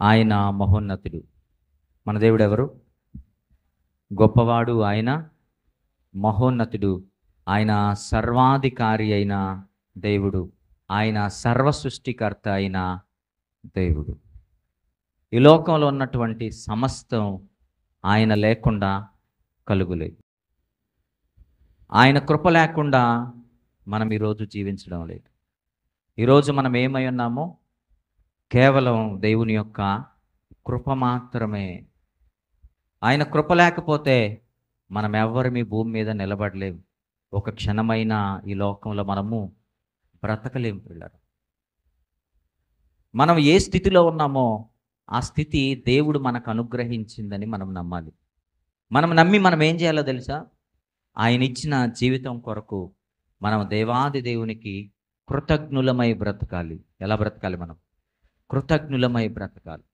ఆయన మహోన్నతుడు. మన దేవుడు ఎవరు? గొప్పవాడు, ఆయన మహోన్నతుడు, ఆయన సర్వాధికారి అయిన దేవుడు, ఆయన సర్వ సృష్టికర్త అయిన దేవుడు. ఈ లోకంలో ఉన్నటువంటి సమస్తం ఆయన లేకుండా కలుగులేదు. ఆయన కృప లేకుండా మనం ఈరోజు జీవించడం లేదు. ఈరోజు మనం ఏమై ఉన్నామో కేవలం దేవుని యొక్క కృప మాత్రమే. ఆయన కృప లేకపోతే మనం ఎవ్వరిమీ భూమి మీద నిలబడలేము. ఒక క్షణమైన ఈ లోకంలో మనము బ్రతకలేము పిల్లలు. మనం ఏ స్థితిలో ఉన్నామో ఆ స్థితి దేవుడు మనకు అనుగ్రహించిందని మనం నమ్మాలి. మనం నమ్మి మనం ఏం చేయాలో తెలుసా? ఆయన ఇచ్చిన జీవితం కొరకు మనం దేవాది దేవునికి కృతజ్ఞులమై బ్రతకాలి. ఎలా బ్రతకాలి? మనం కృతజ్ఞులమై బ్రతకాలి.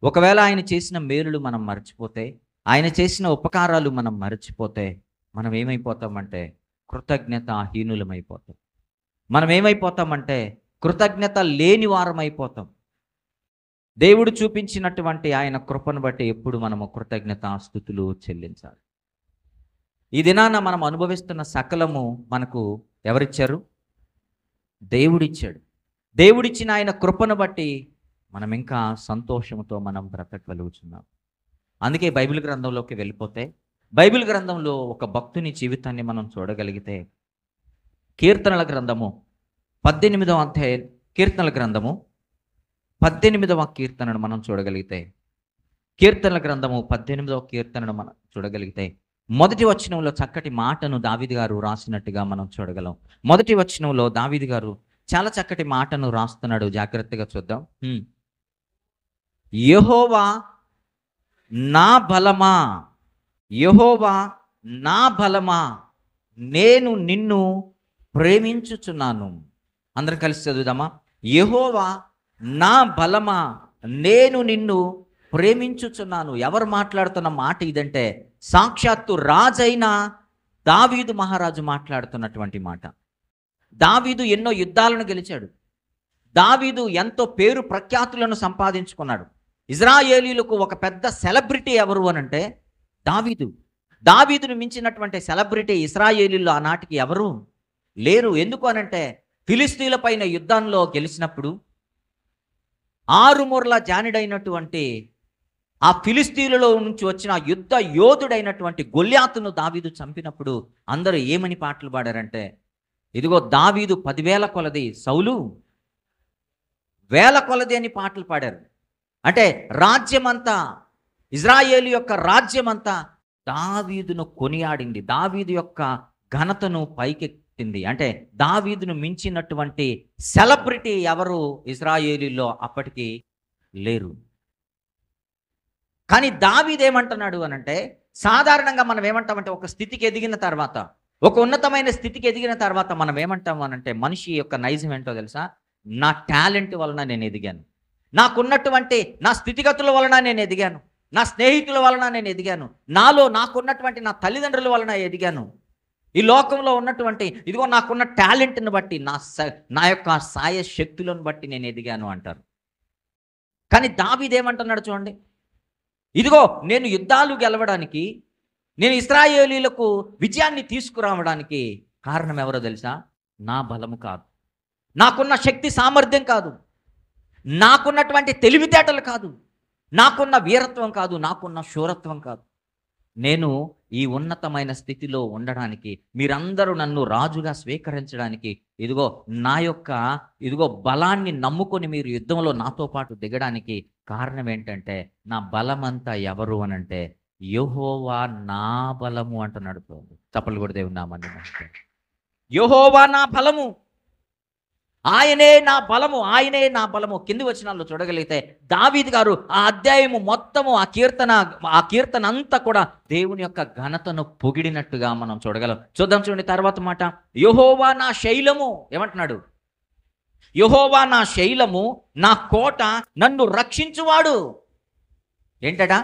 ఒకవేళ ఆయన చేసిన మేలులు మనం మర్చిపోతే, ఆయన చేసిన ఉపకారాలు మనం మర్చిపోతే, మనం ఏమైపోతామంటే కృతజ్ఞతాహీనులమైపోతాం. మనం ఏమైపోతామంటే కృతజ్ఞత లేని వారమైపోతాం. దేవుడు చూపించినటువంటి ఆయన కృపను బట్టి ఎప్పుడు మనము కృతజ్ఞతాస్తుతులు చెల్లించాలి. ఈ దినాన మనం అనుభవిస్తున్న సకలము మనకు ఎవరిచ్చారు? దేవుడిచ్చాడు. దేవుడిచ్చిన ఆయన కృపను బట్టి మనం ఇంకా సంతోషంతో మనం బ్రతకగలుగుతున్నాం. అందుకే బైబిల్ గ్రంథంలోకి వెళ్ళిపోతే, బైబిల్ గ్రంథంలో ఒక భక్తుని జీవితాన్ని మనం చూడగలిగితే, కీర్తనల గ్రంథము 18వ అధ్యాయం, కీర్తనల గ్రంథము 18వ కీర్తనను మనం చూడగలిగితే, కీర్తనల గ్రంథము 18వ కీర్తనను మనం చూడగలిగితే, మొదటి వచనంలో చక్కటి మాటను దావీదు గారు రాసినట్టుగా మనం చూడగలం. మొదటి వచనంలో దావీదు గారు చాలా చక్కటి మాటను రాస్తున్నాడు. జాగ్రత్తగా చూద్దాం. యెహోవా నా బలమా, యెహోవా నా బలమా, నేను నిన్ను ప్రేమించుచున్నాను. అందరం కలిసి చదువుదామా? యెహోవా నా బలమా, నేను నిన్ను ప్రేమించుచున్నాను. ఎవరు మాట్లాడుతున్న మాట ఇదంటే సాక్షాత్తు రాజైన దావీదు మహారాజు మాట్లాడుతున్నటువంటి మాట. దావీదు ఎన్నో యుద్ధాలను గెలిచాడు. దావీదు ఎంతో పేరు ప్రఖ్యాతులను సంపాదించుకున్నాడు. ఇజ్రాయేలీలకు ఒక పెద్ద సెలబ్రిటీ ఎవరు అనంటే దావీదు. దావీదును మించినటువంటి సెలబ్రిటీ ఇశ్రాయేలీల్లో ఆనాటికి ఎవరు లేరు. ఎందుకు అనంటే ఫిలిస్తీన్ల పైన యుద్ధంలో గెలిచినప్పుడు 6 మూరల జానుడైనటువంటి ఆ ఫిలిస్తీన్లలో నుంచి వచ్చిన యుద్ధ యోధుడైనటువంటి గొల్యాతును దావీదు చంపినప్పుడు అందరూ ఏమని పాటలు పాడారంటే, ఇదిగో దావీదు 10,000 కొలది, సౌలు 1,000 కొలది అని పాటలు పాడారు. అంటే రాజ్యమంతా, ఇజ్రాయేలు యొక్క రాజ్యమంతా దావీదును కొనియాడింది. దావీదు యొక్క ఘనతను పైకెత్తింది. అంటే దావీదును మించినటువంటి సెలబ్రిటీ ఎవరు ఇజ్రాయేలీలో అప్పటికి లేరు. కానీ దావీదు ఏమంటున్నాడు అనంటే, సాధారణంగా మనం ఏమంటామంటే ఒక స్థితికి ఎదిగిన తర్వాత, ఒక ఉన్నతమైన స్థితికి ఎదిగిన తర్వాత మనం ఏమంటాము అనంటే, మనిషి యొక్క నైజం ఏంటో తెలుసా? నా టాలెంట్ వలన నేను ఎదిగాను, నాకున్నటువంటి నా స్థితిగతుల వలన నేను ఎదిగాను, నా స్నేహితుల వలన నేను ఎదిగాను, నాకున్నటువంటి నా తల్లిదండ్రుల వలన ఎదిగాను, ఈ లోకంలో ఉన్నటువంటి ఇదిగో నాకున్న టాలెంట్ని బట్టి, నా యొక్క సాయ శక్తులను బట్టి నేను ఎదిగాను అంటారు. కానీ దావీదు ఏమంటున్నాడు చూడండి, ఇదిగో నేను యుద్ధాలు గెలవడానికి, నేను ఇశ్రాయేలీలకు విజయాన్ని తీసుకురావడానికి కారణం ఎవరో తెలుసా? నా బలము కాదు, నాకున్న శక్తి సామర్థ్యం కాదు, నాకున్నటువంటి తెలివితేటలు కాదు, నాకున్న వీరత్వం కాదు, నాకున్న శూరత్వం కాదు. నేను ఈ ఉన్నతమైన స్థితిలో ఉండడానికి, మీరందరూ నన్ను రాజుగా స్వీకరించడానికి, ఇదిగో బలాన్ని నమ్ముకొని మీరు యుద్ధంలో నాతో పాటు దిగడానికి కారణం ఏంటంటే, నా బలమంతా ఎవరు అనంటే యెహోవా నా బలము అంటున్నాడు. చప్పట్లు కూడా దేవుని నామాన్ని మహిమపరచండి. యెహోవా నా బలము, ఆయనే నా బలము, ఆయనే నా బలము. కింది వచనాల్లో చూడగలిగితే దావీదు గారు ఆ అధ్యాయము మొత్తము, ఆ కీర్తన అంతా కూడా దేవుని యొక్క ఘనతను పొగిడినట్టుగా మనం చూడగలం. చూద్దాం చూడండి తర్వాత మాట. యెహోవా నా శైలము, ఏమంటున్నాడు? యెహోవా నా శైలము, నా కోట, నన్ను రక్షించువాడు. ఏంటట?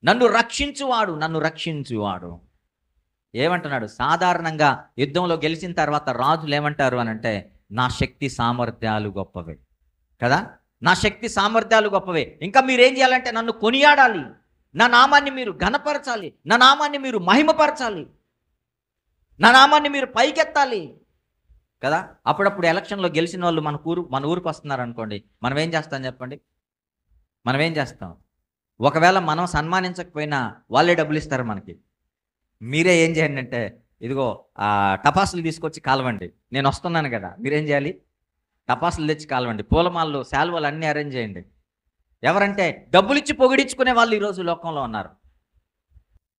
నన్ను రక్షించువాడు. ఏమంటున్నాడు? సాధారణంగా యుద్ధంలో గెలిచిన తర్వాత రాజులు ఏమంటారు అనంటే, నా శక్తి సామర్థ్యాలు గొప్పవే కదా, నా శక్తి సామర్థ్యాలు గొప్పవే. ఇంకా మీరేం చేయాలంటే నన్ను కొనియాడాలి, నా నామాన్ని మీరు ఘనపరచాలి, నా నామాన్ని మీరు మహిమపరచాలి, నా నామాన్ని మీరు పైకెత్తాలి కదా. అప్పుడప్పుడు ఎలక్షన్లో గెలిచిన వాళ్ళు మన ఊరికి వస్తున్నారు అనుకోండి, మనం ఏం చేస్తాం చెప్పండి? మనం ఏం చేస్తాం? ఒకవేళ మనం సన్మానించకపోయినా వాళ్ళే డబ్బులు ఇస్తారు మనకి. మీరే ఏం చేయండి అంటే, ఇదిగో టపాసులు తీసుకొచ్చి కాలవండి, నేను వస్తున్నాను కదా. మీరేం చేయాలి? టపాసులు తెచ్చి కాలవండి, పూలమాలలు, శాలువలు అన్నీ అరేంజ్ చేయండి. ఎవరంటే డబ్బులు ఇచ్చి పొగిడించుకునే వాళ్ళు ఈరోజు లోకంలో ఉన్నారు.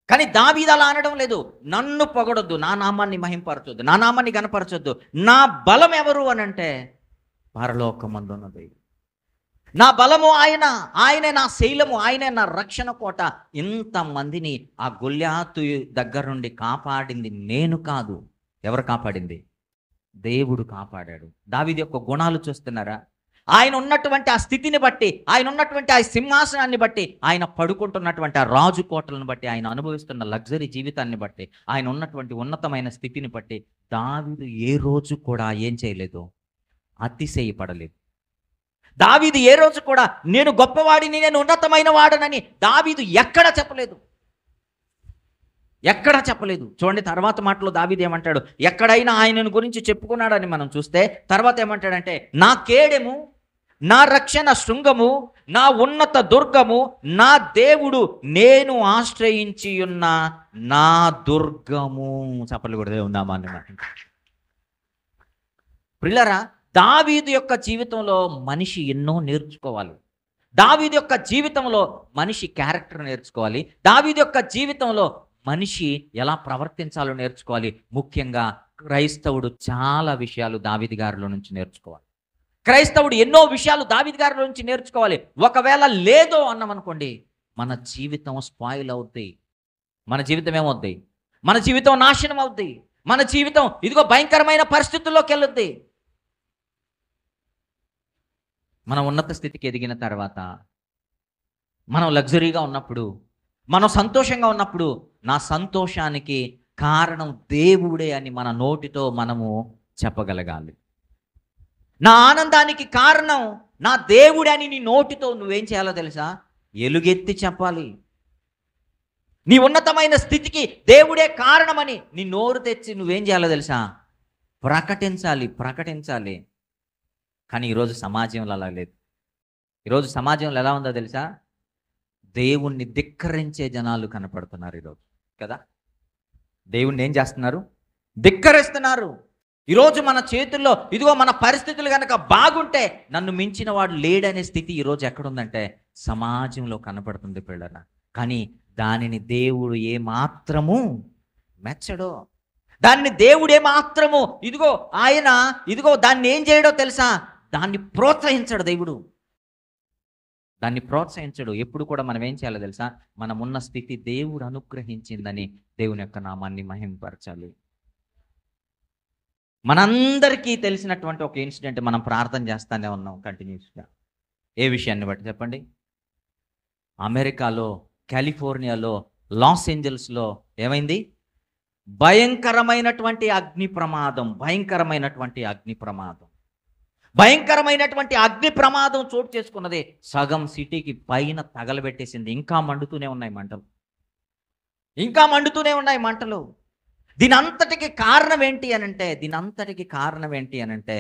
కానీ దావీదు అలా అనడం లేదు. నన్ను పొగడొద్దు, నా నామాన్ని మహింపరచొద్దు, నా నామాన్ని గనపరచొద్దు. నా బలం ఎవరు అని అంటే పరలోకమందున్న దేవుడు. నా బలము ఆయన, ఆయనే నా శైలము, ఆయనే నా రక్షణ కోట. ఇంతమందిని ఆ గొల్యాతు దగ్గర నుండి కాపాడింది నేను కాదు. ఎవరు కాపాడింది? దేవుడు కాపాడాడు. దావీదు యొక్క గుణాలు చూస్తున్నారా? ఆయన ఉన్నటువంటి ఆ స్థితిని బట్టి, ఆయన ఉన్నటువంటి ఆ సింహాసనాన్ని బట్టి, ఆయన పడుకుంటున్నటువంటి ఆ రాజు కోటలను బట్టి, ఆయన అనుభవిస్తున్న లగ్జరీ జీవితాన్ని బట్టి, ఆయన ఉన్నటువంటి ఉన్నతమైన స్థితిని బట్టి దావీదు ఏ రోజు కూడా ఏం చేయలేదు? అతిశయపడలేదు. దావీదు ఏ రోజు కూడా నేను గొప్పవాడిని, నేను ఉన్నతమైన వాడనని దావీదు ఎక్కడా చెప్పలేదు. ఎక్కడా చెప్పలేదు. చూడండి తర్వాత మాటలో దావీదు ఏమంటాడు? ఎక్కడైనా ఆయనను గురించి చెప్పుకున్నాడని మనం చూస్తే తర్వాత ఏమంటాడంటే, నా కేడెము, నా రక్షణ శృంగము, నా ఉన్నత దుర్గము, నా దేవుడు, నేను ఆశ్రయించి ఉన్న నా దుర్గము. చప్పట్లు కూడా ఉందామా అన్నమాట. ప్రియులారా, దావీదు యొక్క జీవితంలో మనిషి ఎన్నో నేర్చుకోవాలి. దావీదు యొక్క జీవితంలో మనిషి క్యారెక్టర్ నేర్చుకోవాలి. దావీదు యొక్క జీవితంలో మనిషి ఎలా ప్రవర్తించాలో నేర్చుకోవాలి. ముఖ్యంగా క్రైస్తవుడు చాలా విషయాలు దావీదు గారిలో నుంచి నేర్చుకోవాలి. క్రైస్తవుడు ఎన్నో విషయాలు దావీదు గారిలో నుంచి నేర్చుకోవాలి. ఒకవేళ లేదో అన్నామనుకోండి, మన జీవితం స్పాయిల్ అవుద్ది. మన జీవితం ఏమవుద్ది? మన జీవితం నాశనం అవుద్ది. మన జీవితం ఇదిగో భయంకరమైన పరిస్థితుల్లోకి వెళ్ళొద్ది. మనం ఉన్నత స్థితికి ఎదిగిన తర్వాత, మనం లగ్జరీగా ఉన్నప్పుడు, మనం సంతోషంగా ఉన్నప్పుడు, నా సంతోషానికి కారణం దేవుడే అని మన నోటితో మనము చెప్పగలగాలి. నా ఆనందానికి కారణం నా దేవుడే అని నీ నోటితో నువ్వేం చేయాలో తెలుసా? ఎలుగెత్తి చెప్పాలి. నీ ఉన్నతమైన స్థితికి దేవుడే కారణమని నీ నోరు తెచ్చి నువ్వేం చేయాలో తెలుసా? ప్రకటించాలి. కానీ ఈరోజు సమాజంలో అలా లేదు. ఈరోజు సమాజంలో ఎలా ఉందో తెలుసా? దేవుణ్ణి ధిక్కరించే జనాలు కనపడుతున్నారు ఈరోజు కదా. దేవుణ్ణి ఏం చేస్తున్నారు? ధిక్కరిస్తున్నారు. ఈరోజు మన చేతుల్లో ఇదిగో మన పరిస్థితులు కనుక బాగుంటే నన్ను మించిన వాడు లేడనే స్థితి ఈరోజు ఎక్కడుందంటే సమాజంలో కనపడుతుంది పిల్లరా. కానీ దానిని దేవుడు ఏమాత్రము మెచ్చడో, దాన్ని దేవుడు ఏమాత్రము ఇదిగో దాన్ని ఏం చేయడో తెలుసా? దాన్ని ప్రోత్సహించడు దేవుడు. దాన్ని ప్రోత్సహించడు. ఎప్పుడు కూడా మనం ఏం చేయాలో తెలుసా? మనం ఉన్న స్థితి దేవుడు అనుగ్రహించిందని దేవుని యొక్క నామాన్ని మహింపరచాలి. మనందరికీ తెలిసినటువంటి ఒక ఇన్సిడెంట్ మనం ప్రార్థన చేస్తానే ఉన్నాం కంటిన్యూస్గా. ఏ విషయాన్ని బట్టి చెప్పండి? అమెరికాలో, కాలిఫోర్నియాలో, లాస్ ఏంజల్స్లో ఏమైంది? భయంకరమైనటువంటి అగ్ని ప్రమాదం చోటు చేసుకున్నది. సగం సిటీకి పైన తగలబెట్టేసింది. ఇంకా మండుతూనే ఉన్నాయి మంటలు. దీనంతటికి కారణం ఏంటి అనంటే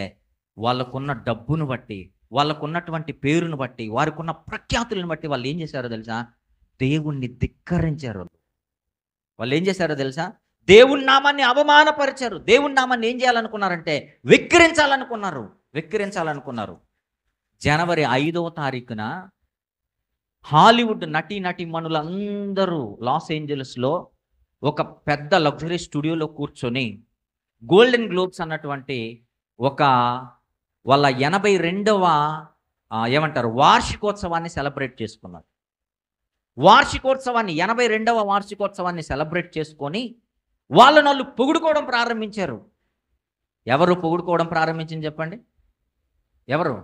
వాళ్ళకున్న డబ్బును బట్టి, వాళ్ళకున్నటువంటి పేరును బట్టి, వారికున్న ప్రఖ్యాతులను బట్టి వాళ్ళు ఏం చేశారో తెలుసా? దేవుణ్ణి ధిక్కరించారు. వాళ్ళు ఏం చేశారో తెలుసా? దేవుని నామాన్ని అవమానపరిచారు. దేవుని నామాన్ని ఏం చేయాలనుకున్నారంటే వెక్కిరించాలనుకున్నారు. జనవరి 5వ తారీఖున హాలీవుడ్ నటీమణులందరూ లాస్ ఏంజల్స్లో ఒక పెద్ద లగ్జరీ స్టూడియోలో కూర్చొని గోల్డెన్ గ్లోబ్స్ అన్నటువంటి ఒక వాళ్ళ 82వ వార్షికోత్సవాన్ని సెలబ్రేట్ చేసుకున్నారు. 82వ వార్షికోత్సవాన్ని సెలబ్రేట్ చేసుకొని వాళ్ళు పొగుడుకోవడం ప్రారంభించారు. ఎవరు పొగుడుకోవడం ప్రారంభించింది చెప్పండి? ఎవరు?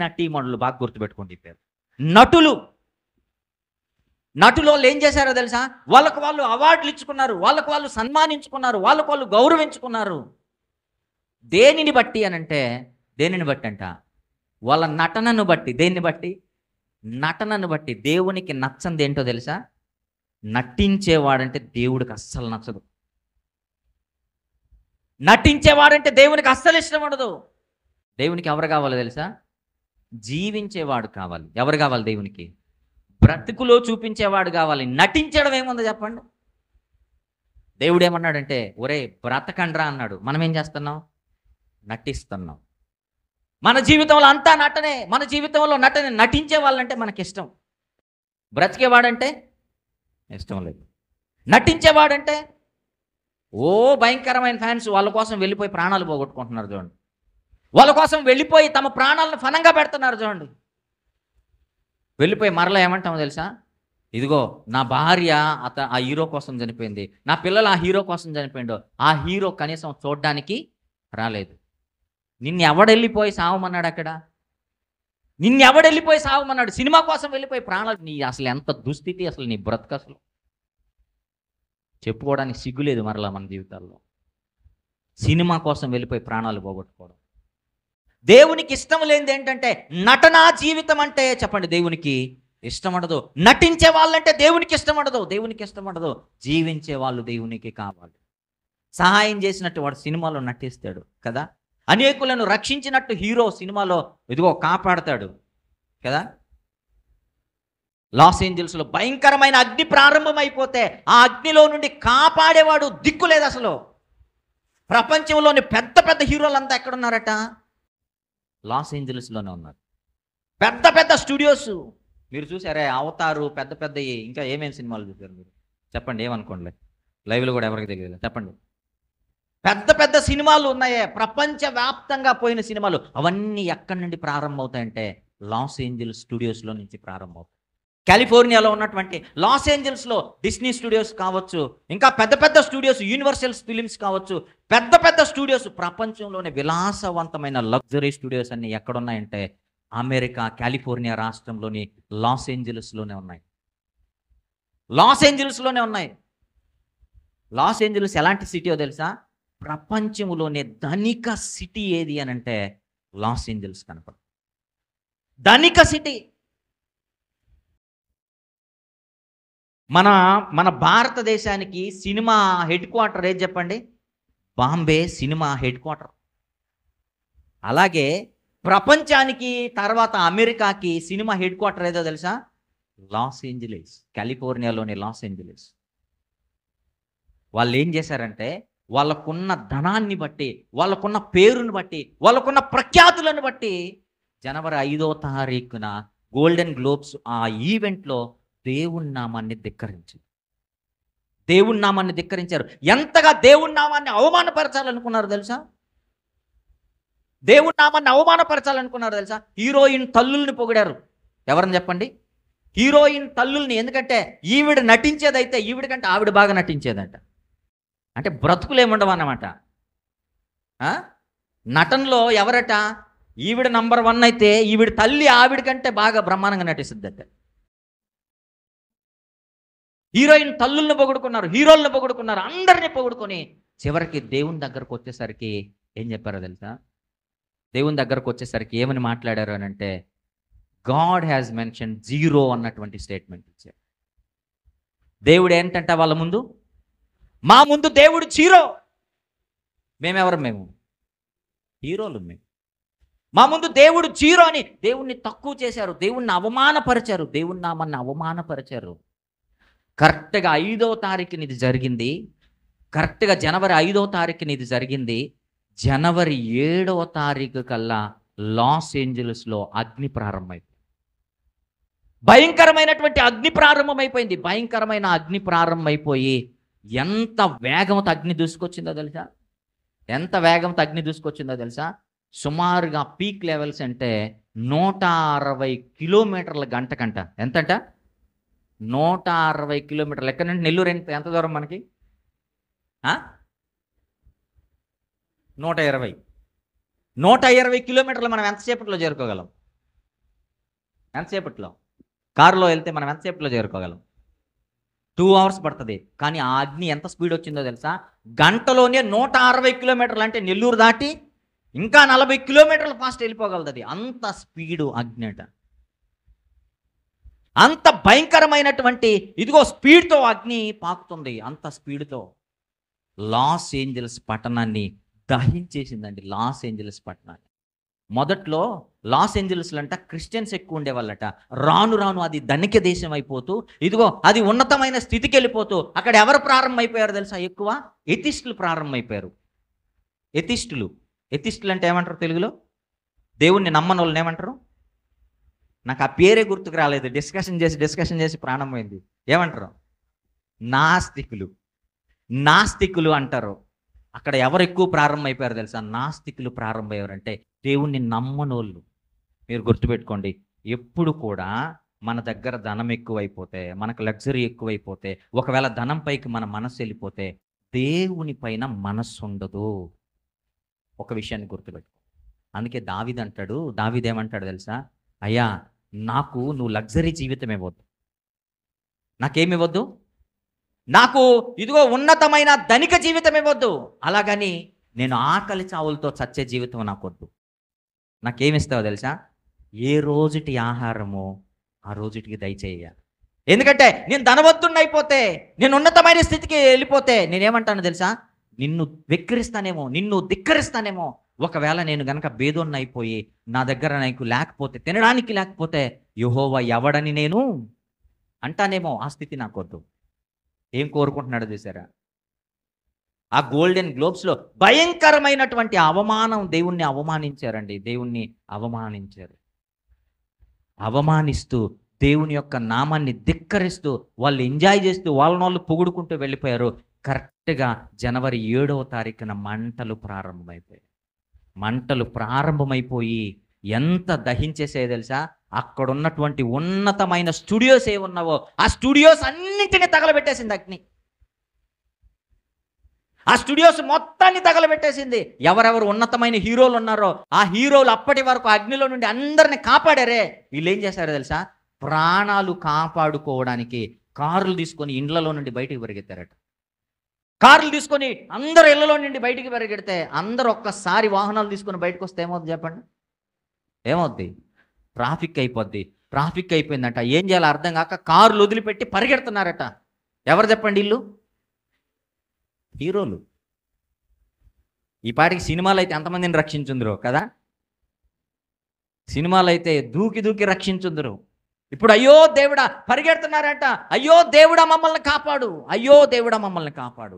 నటీమణులు. బాగా గుర్తుపెట్టుకోండి పేరు. నటులు వాళ్ళు ఏం చేశారో తెలుసా? వాళ్ళకు వాళ్ళు అవార్డులు ఇచ్చుకున్నారు, వాళ్ళకు వాళ్ళు సన్మానించుకున్నారు, వాళ్ళకు వాళ్ళు గౌరవించుకున్నారు. దేనిని బట్టి అనంటే దేనిని బట్టి అంట? వాళ్ళ నటనను బట్టి. దేన్ని బట్టి? నటనను బట్టి. దేవునికి నచ్చంది ఏంటో తెలుసా? నటించేవాడంటే దేవుడికి అస్సలు నచ్చదు. నటించేవాడంటే దేవునికి అస్సలు ఇష్టం ఉండదు. దేవునికి ఎవరు కావాలో తెలుసా? జీవించేవాడు కావాలి. ఎవరు కావాలి దేవునికి? బ్రతుకులో చూపించేవాడు కావాలి. నటించడం ఏముందో చెప్పండి. దేవుడు ఏమన్నాడంటే, ఒరే బ్రతకండ్రా అన్నాడు. మనం ఏం చేస్తున్నాం? నటిస్తున్నాం. మన జీవితంలో అంతా నటనే. మన జీవితంలో నటనే. నటించే వాళ్ళంటే మనకిష్టం. బ్రతికేవాడంటే ఇష్టం లేదు. నటించేవాడంటే ఓ భయంకరమైన ఫ్యాన్స్. వాళ్ళ కోసం వెళ్ళిపోయి ప్రాణాలు పోగొట్టుకుంటున్నారు చూడండి. వాళ్ళ కోసం వెళ్ళిపోయి తమ ప్రాణాలను ఫనంగా పెడుతున్నారు చూడండి. వెళ్ళిపోయి మరలా ఏమంటామో తెలుసా? ఇదిగో నా భార్య ఆ హీరో కోసం చనిపోయింది, నా పిల్లలు ఆ హీరో కోసం చనిపోయిండు, ఆ హీరో కనీసం చూడడానికి రాలేదు. నిన్ను ఎవడెళ్ళిపోయి సావమన్నాడు అక్కడ? నిన్ను ఎవడెళ్ళిపోయి సావమన్నాడు? సినిమా కోసం వెళ్ళిపోయి ప్రాణాలు. నీ అసలు ఎంత దుస్థితి, అసలు నీ బ్రతుకు అసలు చెప్పుకోవడానికి సిగ్గులేదు మరలా మన జీవితాల్లో. సినిమా కోసం వెళ్ళిపోయి ప్రాణాలు పోగొట్టుకోవడం. దేవునికి ఇష్టం లేనిది ఏంటంటే నటనా జీవితం అంటే చెప్పండి. దేవునికి ఇష్టం ఉండదు. నటించే వాళ్ళంటే దేవునికి ఇష్టం ఉండదు. దేవునికి ఇష్టం ఉండదు. జీవించే వాళ్ళు దేవునికి కావాలి. సహాయం చేసినట్టు వాడు సినిమాలో నటిస్తాడు కదా. అనేకులను రక్షించినట్టు హీరో సినిమాలో ఇదిగో కాపాడతాడు కదా. లాస్ ఏంజల్స్లో భయంకరమైన అగ్ని ప్రారంభమైపోతే ఆ అగ్నిలో నుండి కాపాడేవాడు దిక్కులేదు అసలు. ప్రపంచంలోని పెద్ద పెద్ద హీరోలంతా ఎక్కడున్నారట? లాస్ ఏంజల్స్లోనే ఉన్నారు. పెద్ద పెద్ద స్టూడియోస్ మీరు చూసారే, అవతారు, పెద్ద పెద్ద ఇంకా ఏమేమి సినిమాలు చూసారు మీరు? చెప్పండి, ఏమనుకోండి. లైవ్లో కూడా ఎవరికి తెలియదు. చెప్పండి. పెద్ద పెద్ద సినిమాలు ఉన్నాయే, ప్రపంచవ్యాప్తంగా పోయిన సినిమాలు. అవన్నీ ఎక్కడి నుండి ప్రారంభమవుతాయంటే లాస్ ఏంజల్స్ స్టూడియోస్లో నుంచి ప్రారంభమవుతాయి. కాలిఫోర్నియాలో ఉన్నటువంటి లాస్ ఏంజల్స్లో డిస్నీ స్టూడియోస్ కావచ్చు, ఇంకా పెద్ద పెద్ద స్టూడియోస్, యూనివర్సల్ ఫిలిమ్స్ కావచ్చు, పెద్ద పెద్ద స్టూడియోస్, ప్రపంచంలోని విలాసవంతమైన లగ్జరీ స్టూడియోస్ అన్ని ఎక్కడున్నాయంటే అమెరికా కాలిఫోర్నియా రాష్ట్రంలోని లాస్ ఏంజల్స్లోనే ఉన్నాయి. లాస్ ఏంజల్స్లోనే ఉన్నాయి. లాస్ ఏంజల్స్ ఎలాంటి సిటీయో తెలుసా? ప్రపంచంలోనే ధనిక సిటీ ఏది అని అంటే లాస్ ఏంజల్స్ కనపడు. ధనిక సిటీ. మన భారతదేశానికి సినిమా హెడ్ క్వార్టర్ ఏది చెప్పండి? Bombay cinema headquarter. అలాగే ప్రపంచానికి తర్వాత అమెరికాకి సినిమా హెడ్ క్వార్టర్ ఏదో తెలుసా? లాస్ ఏంజలీస్, కాలిఫోర్నియాలోని లాస్ ఏంజలీస్. వాళ్ళు ఏం చేశారంటే వాళ్ళకున్న ధనాన్ని బట్టి, వాళ్ళకున్న పేరుని బట్టి, వాళ్ళకున్న ప్రఖ్యాతులను బట్టి జనవరి 5వ తారీఖున గోల్డెన్ గ్లోబ్స్ ఆ ఈవెంట్లో దేవుని నామాన్ని ధిక్కరించారు. దేవుని నామాన్ని ధిక్కరించారు. ఎంతగా దేవుని నామాన్ని అవమానపరచాలనుకున్నారు తెలుసా? దేవుని నామాన్ని అవమానపరచాలనుకున్నారు తెలుసా? హీరోయిన్ తల్లుల్ని పొగిడారు. ఎవరని చెప్పండి? హీరోయిన్ తల్లుల్ని. ఎందుకంటే ఈవిడ నటించేదైతే ఈవిడ కంటే ఆవిడ బాగా నటించేదంట. అంటే బ్రతుకులు ఏముండవు అన్నమాట. నటనలో ఎవరట? ఈవిడ నంబర్ 1 అయితే ఈవిడ తల్లి ఆవిడ కంటే బాగా బ్రహ్మాండంగా నటిస్తుందట. హీరోయిన్ తల్లుల్ని పొగుడుకున్నారు, హీరోలను పొగుడుకున్నారు, అందరినీ పొగుడుకొని చివరికి దేవుని దగ్గరకు వచ్చేసరికి ఏం చెప్పారో తెలుసా? దేవుని దగ్గరకు వచ్చేసరికి ఏమని మాట్లాడారు అని అంటే గాడ్ హ్యాస్ మెన్షన్ 0 అన్నటువంటి స్టేట్మెంట్ ఇచ్చారు. దేవుడు ఏంటంట వాళ్ళ ముందు? మా ముందు దేవుడు 0. మేమెవరు? మేము హీరోలు. మేము మా ముందు దేవుడు 0 అని దేవుణ్ణి తక్కువ చేశారు, దేవుణ్ణి అవమానపరిచారు, దేవుని నామాన్ని అవమానపరిచారు. కరెక్ట్గా 5వ తారీఖున ఇది జరిగింది. కరెక్ట్గా జనవరి 5వ తారీఖున ఇది జరిగింది. జనవరి 7వ తారీఖు కల్లా లాస్ ఏంజల్స్లో అగ్ని ప్రారంభమైంది. భయంకరమైనటువంటి అగ్ని ప్రారంభమైపోయింది. భయంకరమైన అగ్ని ప్రారంభమైపోయి ఎంత వేగంతో అగ్ని దూసుకొచ్చిందో తెలుసా? ఎంత వేగంతో అగ్ని దూసుకొచ్చిందో తెలుసా? సుమారుగా పీక్ లెవెల్స్ అంటే 160 కిలోమీటర్ల గంటకంట. ఎంతంట? 160 కిలోమీటర్లు. ఎక్కడి నుండి నెల్లూరు ఎంత దూరం మనకి? 120 కిలోమీటర్లు మనం ఎంతసేపట్లో చేరుకోగలం? ఎంతసేపట్లో? కారులో వెళ్తే మనం ఎంతసేపట్లో చేరుకోగలం? 2 అవర్స్ పడుతుంది. కానీ ఆ అగ్ని ఎంత స్పీడ్ వచ్చిందో తెలుసా? గంటలోనే 160 కిలోమీటర్లు. అంటే నెల్లూరు దాటి ఇంకా 40 కిలోమీటర్ల ఫాస్ట్ వెళ్ళిపోగలదు అది. అంత స్పీడు అగ్నిట. అంత భయంకరమైనటువంటి ఇదిగో స్పీడ్తో అగ్ని పాకుతుంది. అంత స్పీడ్తో లాస్ ఏంజల్స్ పట్టణాన్ని దహించేసిందండి. లాస్ ఏంజల్స్ పట్టణాన్ని. మొదట్లో లాస్ ఏంజల్స్లో అంట క్రిస్టియన్స్ ఎక్కువ ఉండేవాళ్ళట. రాను రాను అది ధనిక దేశం అయిపోతూ ఇదిగో అది ఉన్నతమైన స్థితికి వెళ్ళిపోతూ అక్కడ ఎవరు ప్రారంభమైపోయారు తెలుసా? ఎక్కువ ఎథిస్టులు ప్రారంభమైపోయారు. ఎథిస్టులు అంటే ఏమంటారు తెలుగులో? దేవుణ్ణి నమ్మని వాళ్ళని ఏమంటారు? నాకు ఆ పేరే గుర్తుకు రాలేదు. డిస్కషన్ చేసి ప్రాణం పోయింది. ఏమంటారు? నాస్తికులు అంటారు. అక్కడ ఎవరు ఎక్కువ ప్రారంభమైపోయారు తెలుసా? నాస్తికులు ప్రారంభమయ్యారంటే దేవుణ్ణి నమ్మనోళ్ళు. మీరు గుర్తుపెట్టుకోండి, ఎప్పుడు కూడా మన దగ్గర ధనం ఎక్కువైపోతే, మనకు లగ్జరీ ఎక్కువైపోతే, ఒకవేళ ధనం పైకి మన మనస్సు వెళ్ళిపోతే దేవుని పైన మనస్సు ఉండదు. ఒక విషయాన్ని గుర్తుపెట్టుకో. అందుకే దావీదు ఏమంటాడు తెలుసా? అయ్యా, నాకు నువ్వు లగ్జరీ జీవితం ఇవ్వద్దు, నాకేమి ఇవ్వద్దు, నాకు ఇదిగో ఉన్నతమైన ధనిక జీవితం ఇవ్వద్దు, అలాగని నేను ఆకలి చావులతో చచ్చే జీవితం నాకొద్దు. నాకేమిస్తావో తెలుసా? ఏ రోజుటి ఆహారమో ఆ రోజుటికి దయచేయ. ఎందుకంటే నేను ధనవంతుడిని అయిపోతే, నేను ఉన్నతమైన స్థితికి వెళ్ళిపోతే నేనేమంటాను తెలుసా? నిన్ను వెక్కిరిస్తానేమో, నిన్ను ధిక్కరిస్తానేమో. ఒకవేళ నేను గనక బేదోన్ని అయిపోయి నా దగ్గర నాకు లేకపోతే, తినడానికి లేకపోతే యెహోవా ఎవడని నేను అంటానేమో. ఆ స్థితి నాకొద్దు. ఏం కోరుకుంటున్నాడు చూసారా? ఆ గోల్డెన్ గ్లోబ్స్లో భయంకరమైనటువంటి అవమానం. దేవుణ్ణి అవమానించారండి. దేవుణ్ణి అవమానిస్తూ దేవుని యొక్క నామాన్ని ధిక్కరిస్తూ వాళ్ళు ఎంజాయ్ చేస్తూ వాళ్ళ పొగుడుకుంటూ వెళ్ళిపోయారు. కరెక్ట్గా జనవరి 7వ తారీఖున మంటలు ప్రారంభమైపోయి ఎంత దహించేసేది తెలుసా? అక్కడ ఉన్నటువంటి ఉన్నతమైన స్టూడియోస్ ఏమున్నావో ఆ స్టూడియోస్ అన్నింటినీ తగలబెట్టేసింది అగ్ని. ఆ స్టూడియోస్ మొత్తాన్ని తగలబెట్టేసింది. ఎవరెవరు ఉన్నతమైన హీరోలు ఉన్నారో ఆ హీరోలు అప్పటి వరకు అగ్నిలో నుండి అందరిని కాపాడారే, వీళ్ళు ఏం చేశారో తెలుసా? ప్రాణాలు కాపాడుకోవడానికి కార్లు తీసుకొని ఇండ్లలో నుండి బయటికి పరిగెత్తారట. కార్లు తీసుకొని అందరూ ఇళ్లలో నుండి బయటికి పరిగెడితే అందరూ ఒక్కసారి వాహనాలు తీసుకొని బయటకు వస్తే ఏమవుతుంది చెప్పండి? ఏమవుద్ది? ట్రాఫిక్ అయిపోద్ది. ట్రాఫిక్ అయిపోయిందంట. ఏం చేయాలో అర్థం కాక కార్లు వదిలిపెట్టి పరిగెడుతున్నారట. ఎవరు చెప్పండి? ఇల్లు హీరోలు. ఈ పాటికి సినిమాలు అయితే ఎంతమందిని రక్షించుందరో కదా? సినిమాలు అయితే దూకి రక్షించుందరు. ఇప్పుడు అయ్యో దేవుడా పరిగెడుతున్నారంట. అయ్యో దేవుడా మమ్మల్ని కాపాడు, అయ్యో దేవుడా మమ్మల్ని కాపాడు.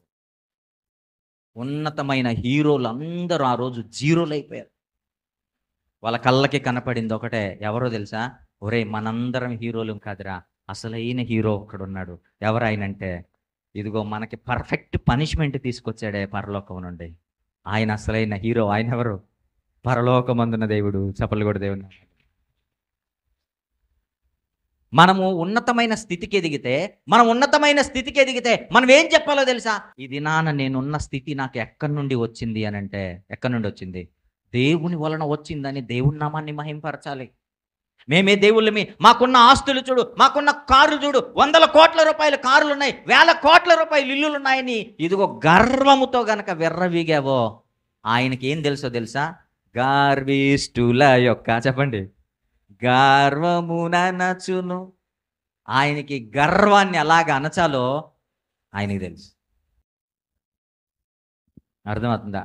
ఉన్నతమైన హీరోలు అందరూ ఆ రోజు జీరోలు అయిపోయారు. వాళ్ళ కళ్ళకి కనపడింది ఒకటే, ఎవరో తెలుసా? ఒరే, మనందరం హీరోలు కాదురా, అసలైన హీరో ఒక్కడున్నాడు. ఎవరైనంటే ఇదిగో మనకి పర్ఫెక్ట్ పనిష్మెంట్ తీసుకొచ్చాడే పరలోకం నుండి. ఆయన అసలైన హీరో. ఆయన ఎవరు? పరలోకమందున్న దేవుడు. చప్పట్లు కూడా దేవుడు. మనము ఉన్నతమైన స్థితికి ఎదిగితే మనం ఏం చెప్పాలో తెలుసా? ఇది నేనున్న స్థితి నాకు ఎక్కడి నుండి వచ్చింది అని అంటే, ఎక్కడి నుండి వచ్చింది? దేవుని వలన వచ్చిందని దేవుని నామాన్ని మహింపరచాలి. మేమే దేవుళ్ళమి, మాకున్న ఆస్తులు చూడు, మాకున్న కార్లు చూడు, 100 కోట్ల రూపాయల కార్లు ఉన్నాయి, 1000 కోట్ల రూపాయల ఇల్లులు ఉన్నాయని ఇదిగో గర్వముతో గనక వెర్రవీగావో ఆయనకి ఏం తెలుసా? గర్విష్ఠుల యొక్క, చెప్పండి, గర్వమున నచును. ఆయనకి గర్వాన్ని ఎలాగ అనచాలో ఆయనకి తెలుసు. అర్థమవుతుందా?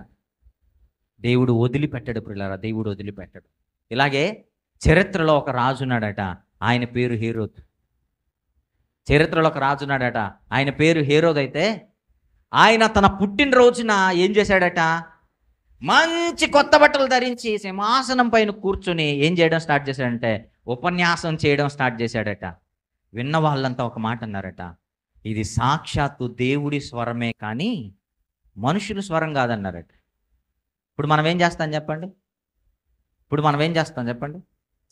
దేవుడు వదిలిపెట్టాడు ప్రియులారా, దేవుడు వదిలిపెట్టాడు. ఇలాగే చరిత్రలో ఒక రాజున్నాడట, ఆయన పేరు హేరోద్. చరిత్రలో ఒక రాజున్నాడట, ఆయన పేరు హేరోద్. అయితే ఆయన తన పుట్టినరోజున ఏం చేశాడట? మంచి కొత్త బట్టలు ధరించి సింహాసనం పైన కూర్చొని ఏం చేయడం స్టార్ట్ చేశాడంటే, ఉపన్యాసం చేయడం స్టార్ట్ చేశాడట. విన్న వాళ్ళంతా ఒక మాట అన్నారట, ఇది సాక్షాత్తు దేవుడి స్వరమే కానీ మనుషుల స్వరం కాదన్నారట. ఇప్పుడు మనం ఏం చేస్తాం చెప్పండి?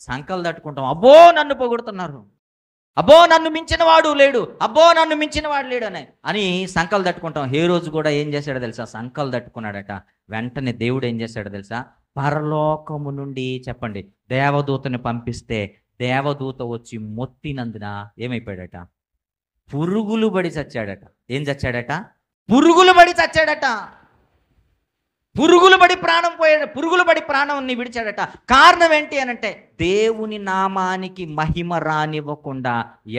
సంకలు తట్టుకుంటాం. అబ్బో నన్ను పొగుడుతున్నారు, అబ్బో నన్ను మించిన వాడు లేడు, అబ్బో నన్ను మించిన వాడు లేడు అని సంకలు తట్టుకుంటాం. ఏ రోజు కూడా ఏం చేశాడో తెలుసా? సంకలు తట్టుకున్నాడట. వెంటనే దేవుడు ఏం చేశాడో తెలుసా? పరలోకము నుండి, చెప్పండి, దేవదూతని పంపిస్తే దేవదూత వచ్చి మొత్తినందున ఏమైపోయాడట? పురుగులు పడి చచ్చాడట. ఏం చచ్చాడట? పురుగులు పడి చచ్చాడట. పురుగులు పడి ప్రాణాన్ని విడిచాడట. కారణం ఏంటి అనంటే దేవుని నామానికి మహిమ రానివ్వకుండా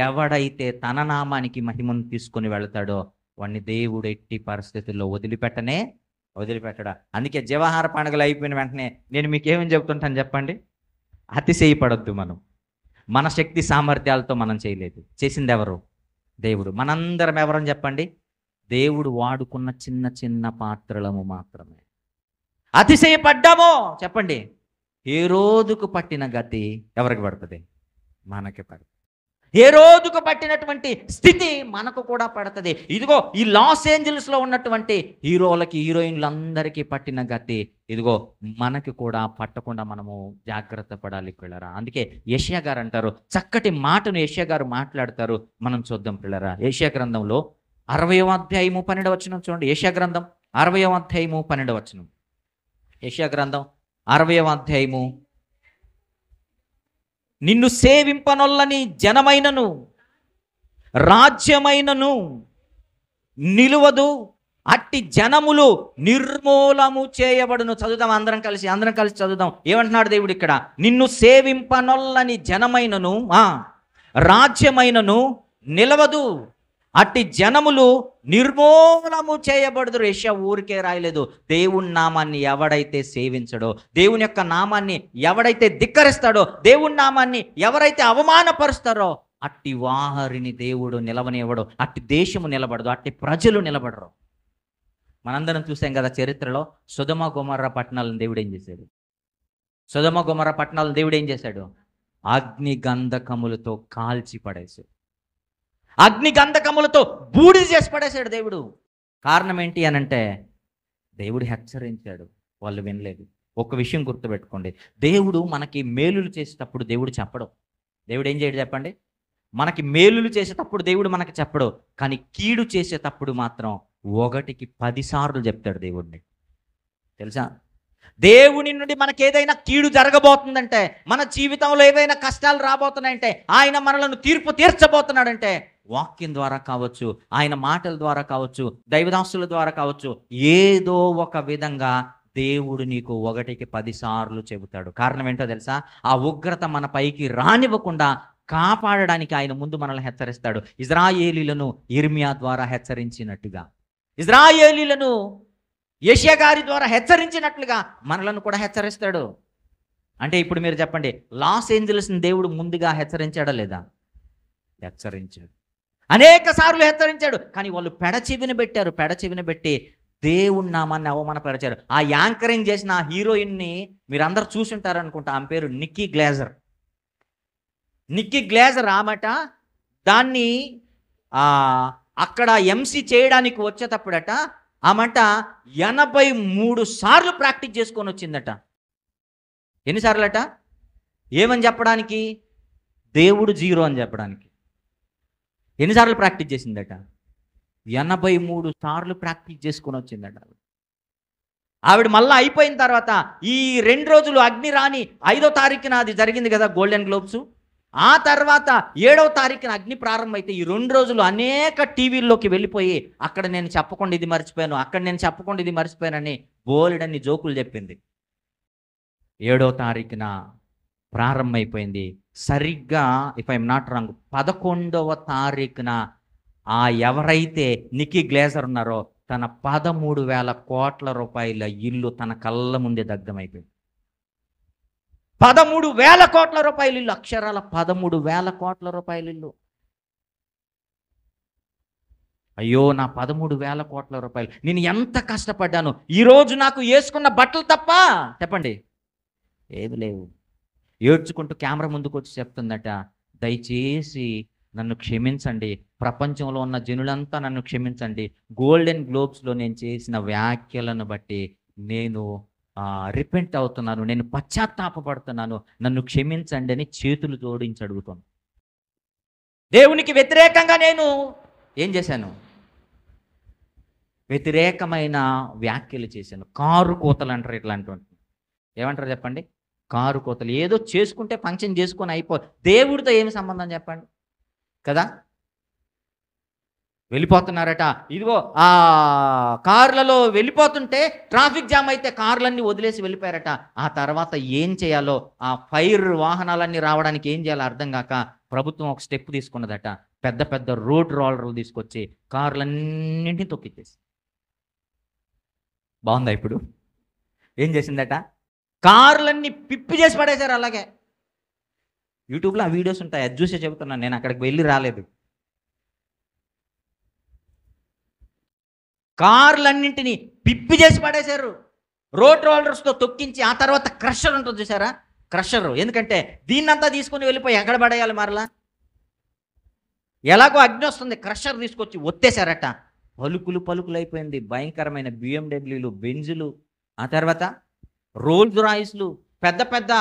ఎవడైతే తన నామానికి మహిమను తీసుకొని వెళ్తాడో వాడిని దేవుడు ఎట్టి పరిస్థితుల్లో వదిలిపెట్టడా. అందుకే జీవాహార పండుగలు అయిపోయిన వెంటనే నేను మీకేమని చెప్తుంటాను చెప్పండి, అతిశయపడొద్దు. మన శక్తి సామర్థ్యాలతో మనం చేయలేదు, చేసింది ఎవరు? దేవుడు. మనందరం ఎవరని చెప్పండి? దేవుడు వాడుకున్న చిన్న చిన్న పాత్రలము మాత్రమే. అతిశయపడ్డామో చెప్పండి, ఏ రోజుకు పట్టిన గతి ఎవరికి పడుతుంది? మనకి పడుతుంది. ఏ రోజుకు పట్టినటువంటి స్థితి మనకు కూడా పడుతుంది. ఇదిగో ఈ లాస్ ఏంజల్స్లో ఉన్నటువంటి హీరోలకి హీరోయిన్లందరికీ పట్టిన గతి ఇదిగో మనకి కూడా పట్టకుండా మనము జాగ్రత్త పడాలి పిల్లరా. అందుకే యెషయా గారు అంటారు, చక్కటి మాటను యెషయా గారు మాట్లాడతారు. మనం చూద్దాం పిల్లరా. యెషయా గ్రంథంలో 60వ అధ్యాయము 12వ వచనం చూడండి. యెషయా గ్రంథం 60వ అధ్యాయము 12వ వచనం. యెషయా గ్రంథం 60వ అధ్యాయము. నిన్ను సేవింపనొల్లని జనమైనను రాజ్యమైనను నిలువదు, అట్టి జనములు నిర్మూలము చేయబడును. చదువుదాం అందరం కలిసి చదువుదాం. ఏమంటున్నాడు దేవుడు ఇక్కడ? నిన్ను సేవింపనొల్లని జనమైనను రాజ్యమైనను నిలవదు, అట్టి జనములు నిర్మూలము చేయబడుదురు. యెషయా ఊరికే రాయలేదు. దేవుని నామాన్ని ఎవడైతే సేవించడో, దేవుని యొక్క నామాన్ని ఎవడైతే ధిక్కరిస్తాడో, దేవుని నామాన్ని ఎవరైతే అవమానపరుస్తారో అట్టి వారిని దేవుడు నిలవనివ్వడు, అట్టి దేశము నిలబడదు, అట్టి ప్రజలు నిలబడరు. మనందరం చూసాం కదా చరిత్రలో సొదొమ గొమొర్రా పట్టణాలను దేవుడు ఏం చేశాడు? సొదొమ గొమొర్రా పట్టణాలను దేవుడు ఏం చేశాడు? అగ్ని గంధకములతో కాల్చి పడేశాడు. అగ్ని గంధకములతో బూడిద చేసి పడేశాడు దేవుడు. కారణం ఏంటి అనంటే దేవుడు హెచ్చరించాడు, వాళ్ళు వినలేదు. ఒక విషయం గుర్తుపెట్టుకోండి, దేవుడు మనకి మేలులు చేసేటప్పుడు దేవుడు చెప్పడు. దేవుడు ఏం చేయడు చెప్పండి? మనకి మేలులు చేసేటప్పుడు దేవుడు మనకి చెప్పడు, కానీ కీడు చేసేటప్పుడు మాత్రం 1కి 10 సార్లు చెప్తాడు దేవుడిని. తెలుసా? దేవుని నుండి మనకి ఏదైనా కీడు జరగబోతుందంటే, మన జీవితంలో ఏవైనా కష్టాలు రాబోతున్నాయంటే, ఆయన మనలను తీర్పు తీర్చబోతున్నాడంటే వాక్యం ద్వారా కావచ్చు, ఆయన మాటల ద్వారా కావచ్చు, దైవదాసుల ద్వారా కావచ్చు, ఏదో ఒక విధంగా దేవుడు నీకు 1కి 10 సార్లు చెబుతాడు. కారణం ఏంటో తెలుసా? ఆ ఉగ్రత మన పైకి రానివ్వకుండా కాపాడడానికి ఆయన ముందు మనల్ని హెచ్చరిస్తాడు. ఇజ్రాయేలీలను యిర్మీయా ద్వారా హెచ్చరించినట్టుగా, ఇజ్రాయేలీలను యెషయా గారి ద్వారా హెచ్చరించినట్లుగా మనలను కూడా హెచ్చరిస్తాడు. అంటే ఇప్పుడు మీరు చెప్పండి, లాస్ ఏంజల్స్ని దేవుడు ముందుగా హెచ్చరించాడా లేదా? హెచ్చరించాడు, అనేక సార్లు హెచ్చరించాడు. కానీ వాళ్ళు పెడచెవిన పెట్టి దేవుని నామాన్ని అవమానపరిచారు. ఆ యాంకరింగ్ చేసిన ఆ హీరోయిన్ని మీరందరూ చూసుంటారు అనుకుంటా. ఆమె పేరు నిక్కీ గ్లేజర్. ఆమెట దాన్ని అక్కడ ఎంసీ చేయడానికి వచ్చేటప్పుడట ఆమెట 83 సార్లు ప్రాక్టీస్ చేసుకొని వచ్చిందట. ఎన్నిసార్లు అట? ఏమని చెప్పడానికి? దేవుడు 0 అని చెప్పడానికి. ఎన్నిసార్లు ప్రాక్టీస్ చేసిందట? 83 సార్లు ప్రాక్టీస్ చేసుకొని వచ్చిందట. ఆవిడ మళ్ళీ అయిపోయిన తర్వాత ఈ 2 రోజులు అగ్ని రాని 5వ తారీఖున అది జరిగింది కదా గోల్డెన్ గ్లోబ్స్. ఆ తర్వాత 7వ తారీఖున అగ్ని ప్రారంభమైతే ఈ 2 రోజులు అనేక టీవీల్లోకి వెళ్ళిపోయి అక్కడ నేను చెప్పకుండా ఇది మర్చిపోయాను, అక్కడ నేను చెప్పకుండా ఇది మర్చిపోయానని బోలెడన్ని జోకులు చెప్పింది. 7వ తారీఖున ప్రారంభమైపోయింది. సరిగ్గా ఇఫ్ ఐఎమ్ నాట్ రాంగ్ 11వ తారీఖున ఆ ఎవరైతే నిక్కీ గ్లేజర్ ఉన్నారో తన 13,000 కోట్ల రూపాయల ఇల్లు తన కళ్ళ ముందే దగ్ధమైపోయింది. 13,000 కోట్ల రూపాయల ఇల్లు, అక్షరాల 13,000 కోట్ల రూపాయల ఇల్లు. అయ్యో నా 13,000 కోట్ల రూపాయలు, నేను ఎంత కష్టపడ్డాను, ఈరోజు నాకు వేసుకున్న బట్టలు తప్ప చెప్పండి ఏది లేవు. ఏడ్చుకుంటూ కెమెరా ముందుకు వచ్చి చెప్తుందట, దయచేసి నన్ను క్షమించండి, ప్రపంచంలో ఉన్న జనులంతా నన్ను క్షమించండి, గోల్డెన్ గ్లోబ్స్లో నేను చేసిన వ్యాఖ్యలను బట్టి నేను రిపెంట్ అవుతున్నాను, నేను పశ్చాత్తాపడుతున్నాను, నన్ను క్షమించండి అని చేతులు జోడించి అడుగుతాను. దేవునికి వ్యతిరేకంగా నేను ఏం చేశాను? వ్యతిరేకమైన వ్యాఖ్యలు చేశాను. కారు కోతలు అంటారు ఇట్లాంటివి. ఏమంటారు చెప్పండి? కారు కోతలు. ఏదో చేసుకుంటే ఫంక్షన్ చేసుకొని అయిపో, దేవుడితో ఏమి సంబంధం చెప్పండి కదా? వెళ్ళిపోతున్నారట. ఇదిగో ఆ కార్లలో వెళ్ళిపోతుంటే ట్రాఫిక్ జామ్ అయితే కార్లన్నీ వదిలేసి వెళ్ళిపోయారట. ఆ తర్వాత ఏం చేయాలో, ఆ ఫైర్ వాహనాలన్నీ రావడానికి ఏం చేయాలో అర్థం కాక ప్రభుత్వం ఒక స్టెప్ తీసుకున్నదట. పెద్ద పెద్ద రోడ్ రోలర్లు తీసుకొచ్చి కార్లన్నింటినీ తొక్కిచ్చేసి. బాగుందా ఇప్పుడు? ఏం చేసిందట? కార్లన్నీ పిప్పి చేసి పడేశారు అలాగే. యూట్యూబ్లో ఆ వీడియోస్ ఉంటాయి, అది చూసే చెబుతున్నాను, నేను అక్కడికి వెళ్ళి రాలేదు. కార్లన్నింటినీ పిప్పి చేసి పడేశారు, రోడ్ రోలర్స్తో తొక్కించి. ఆ తర్వాత క్రషర్ ఉంటుంది చూసారా, క్రషర్. ఎందుకంటే దీన్నంతా తీసుకుని వెళ్ళిపోయి ఎక్కడ పడేయాలి మరలా? ఎలాగో అగ్ని వస్తుంది, క్రషర్ తీసుకొచ్చి ఒత్తేశారట. పలుకులు పలుకులు అయిపోయింది. భయంకరమైన బిఎండబ్ల్యూలు, బెంజులు, ఆ తర్వాత రోల్స్ రాయిస్లు, పెద్ద పెద్ద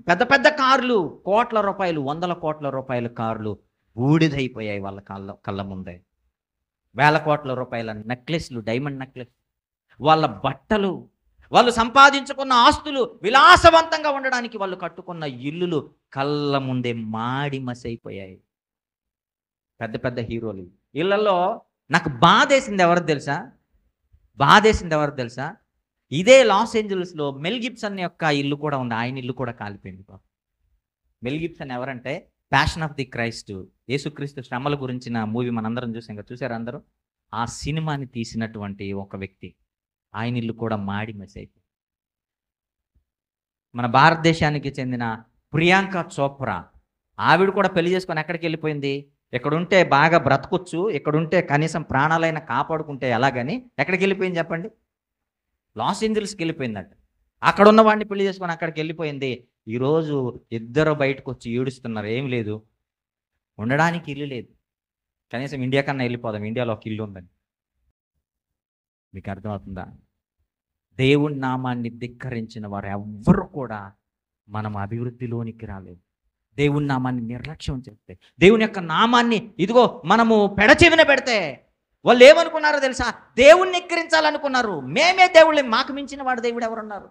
పెద్ద పెద్ద కార్లు, కోట్ల రూపాయలు, వందల కోట్ల రూపాయల కార్లు బూడిదైపోయాయి వాళ్ళ కళ్ళ ముందే. వేల కోట్ల రూపాయల నెక్లెస్లు, డైమండ్ నెక్లెస్, వాళ్ళ బట్టలు, వాళ్ళు సంపాదించుకున్న ఆస్తులు, విలాసవంతంగా ఉండడానికి వాళ్ళు కట్టుకున్న ఇల్లులు కళ్ళ ముందే మాడి మసైపోయాయి. పెద్ద పెద్ద హీరోలు ఇళ్లలో. నాకు బాధేసింది ఎవరు తెలుసా? ఇదే లాస్ ఏంజల్స్లో మెల్ గిబ్సన్ యొక్క ఇల్లు కూడా ఉంది. ఆయన ఇల్లు కూడా కాలిపోయింది. మెల్ గిబ్సన్ ఎవరంటే ప్యాషన్ ఆఫ్ ది క్రైస్ట్, యేసుక్రీస్తు శ్రమల గురించిన మూవీ మనందరం చూసాం కదా, చూసారు అందరూ? ఆ సినిమాని తీసినటువంటి ఒక వ్యక్తి, ఆయన ఇల్లు కూడా మాడి మసైపోయింది. మన భారతదేశానికి చెందిన ప్రియాంక చోప్రా, ఆవిడ కూడా పెళ్లి చేసుకొని ఎక్కడికి వెళ్ళిపోయింది? ఎక్కడుంటే బాగా బ్రతకొచ్చు, ఎక్కడుంటే కనీసం ప్రాణాలైనా కాపాడుకుంటే ఎలాగని ఎక్కడికి వెళ్ళిపోయింది చెప్పండి? లాస్ ఏంజల్స్కి వెళ్ళిపోయిందట. అక్కడ ఉన్న వాడిని పెళ్లి చేసుకొని అక్కడికి వెళ్ళిపోయింది. ఈరోజు ఇద్దరు బయటకు వచ్చి ఏడుస్తున్నారు. ఏం లేదు, ఉండడానికి ఇల్లు లేదు. కనీసం ఇండియా కన్నా వెళ్ళిపోదాం, ఇండియాలో ఒక ఇల్లు ఉందని. మీకు అర్థమవుతుందా? దేవుని నామాన్ని ధిక్కరించిన వారు ఎవ్వరు కూడా మనం అభివృద్ధిలోనికి రాలేదు. దేవుని నామాన్ని నిర్లక్ష్యం చేస్తే, దేవుని యొక్క నామాన్ని ఇదిగో మనము పెడచెవిన పెడితే, వాళ్ళు ఏమనుకున్నారో తెలుసా? దేవుణ్ణి ఎక్కిరించాలనుకున్నారు. మేమే దేవుళ్ళే, మాకు మించిన వాడు దేవుడు ఎవరున్నారు?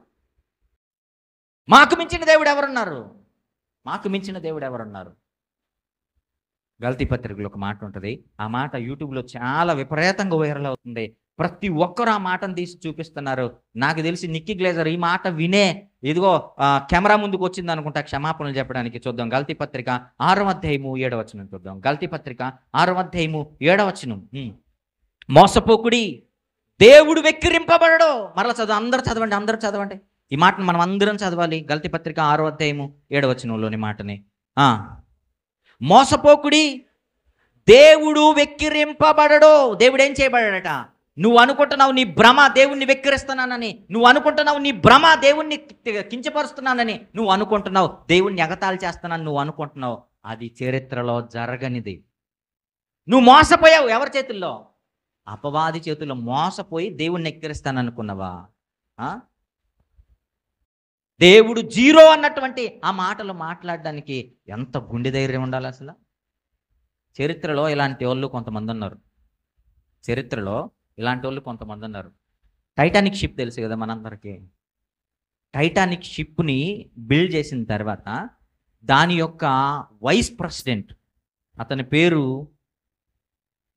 మాకు మించిన దేవుడు ఎవరున్నారు? గల్తీ పత్రికలో ఒక మాట ఉంటుంది. ఆ మాట యూట్యూబ్లో చాలా విపరీతంగా వైరల్ అవుతుంది. ప్రతి ఒక్కరు ఆ మాటను తీసి చూపిస్తున్నారు. నాకు తెలిసి నిక్కీ గ్లేజర్ ఈ మాట వినే ఇదిగో కెమెరా ముందుకు వచ్చింది అనుకుంటా క్షమాపణలు చెప్పడానికి. చూద్దాం గల్తీ పత్రిక 6వ అధ్యాయము 7వ వచనం చూద్దాం. గల్తీ పత్రిక 6వ అధ్యాయము 7వ వచనం. మోసపోకుడి, దేవుడు వెక్కిరింపబడడు. మరలా చదువు, అందరూ చదవండి ఈ మాటను. మనం అందరం చదవాలి. గల్తీ పత్రిక 6వ అధ్యాయము 7వ వచనంలోని మాటని. మోసపోకుడి, దేవుడు వెక్కిరింపబడడు. దేవుడు ఏం చేయబడాడట? నువ్వు అనుకుంటున్నావు నీ భ్రమ, దేవుణ్ణి వెక్కిరిస్తున్నానని. నువ్వు అనుకుంటున్నావు నీ భ్రమ, దేవుణ్ణి కించపరుస్తున్నానని. నువ్వు అనుకుంటున్నావు దేవుణ్ణి ఎగతాళి చేస్తున్నాను. నువ్వు అనుకుంటున్నావు అది చరిత్రలో జరగనిది. నువ్వు మోసపోయావు. ఎవరి చేతుల్లో? అపవాది చేతుల్లో మోసపోయి దేవుణ్ణి ఎక్కిరిస్తాననుకున్నావా? దేవుడు జీరో అన్నటువంటి ఆ మాటలు మాట్లాడడానికి ఎంత గుండె ధైర్యం ఉండాలి అసలు? చరిత్రలో ఇలాంటి వాళ్ళు కొంతమంది ఉన్నారు. టైటానిక్ షిప్ తెలుసు కదా మనందరికీ. టైటానిక్ షిప్ని బిల్డ్ చేసిన తర్వాత దాని యొక్క వైస్ ప్రెసిడెంట్, అతని పేరు,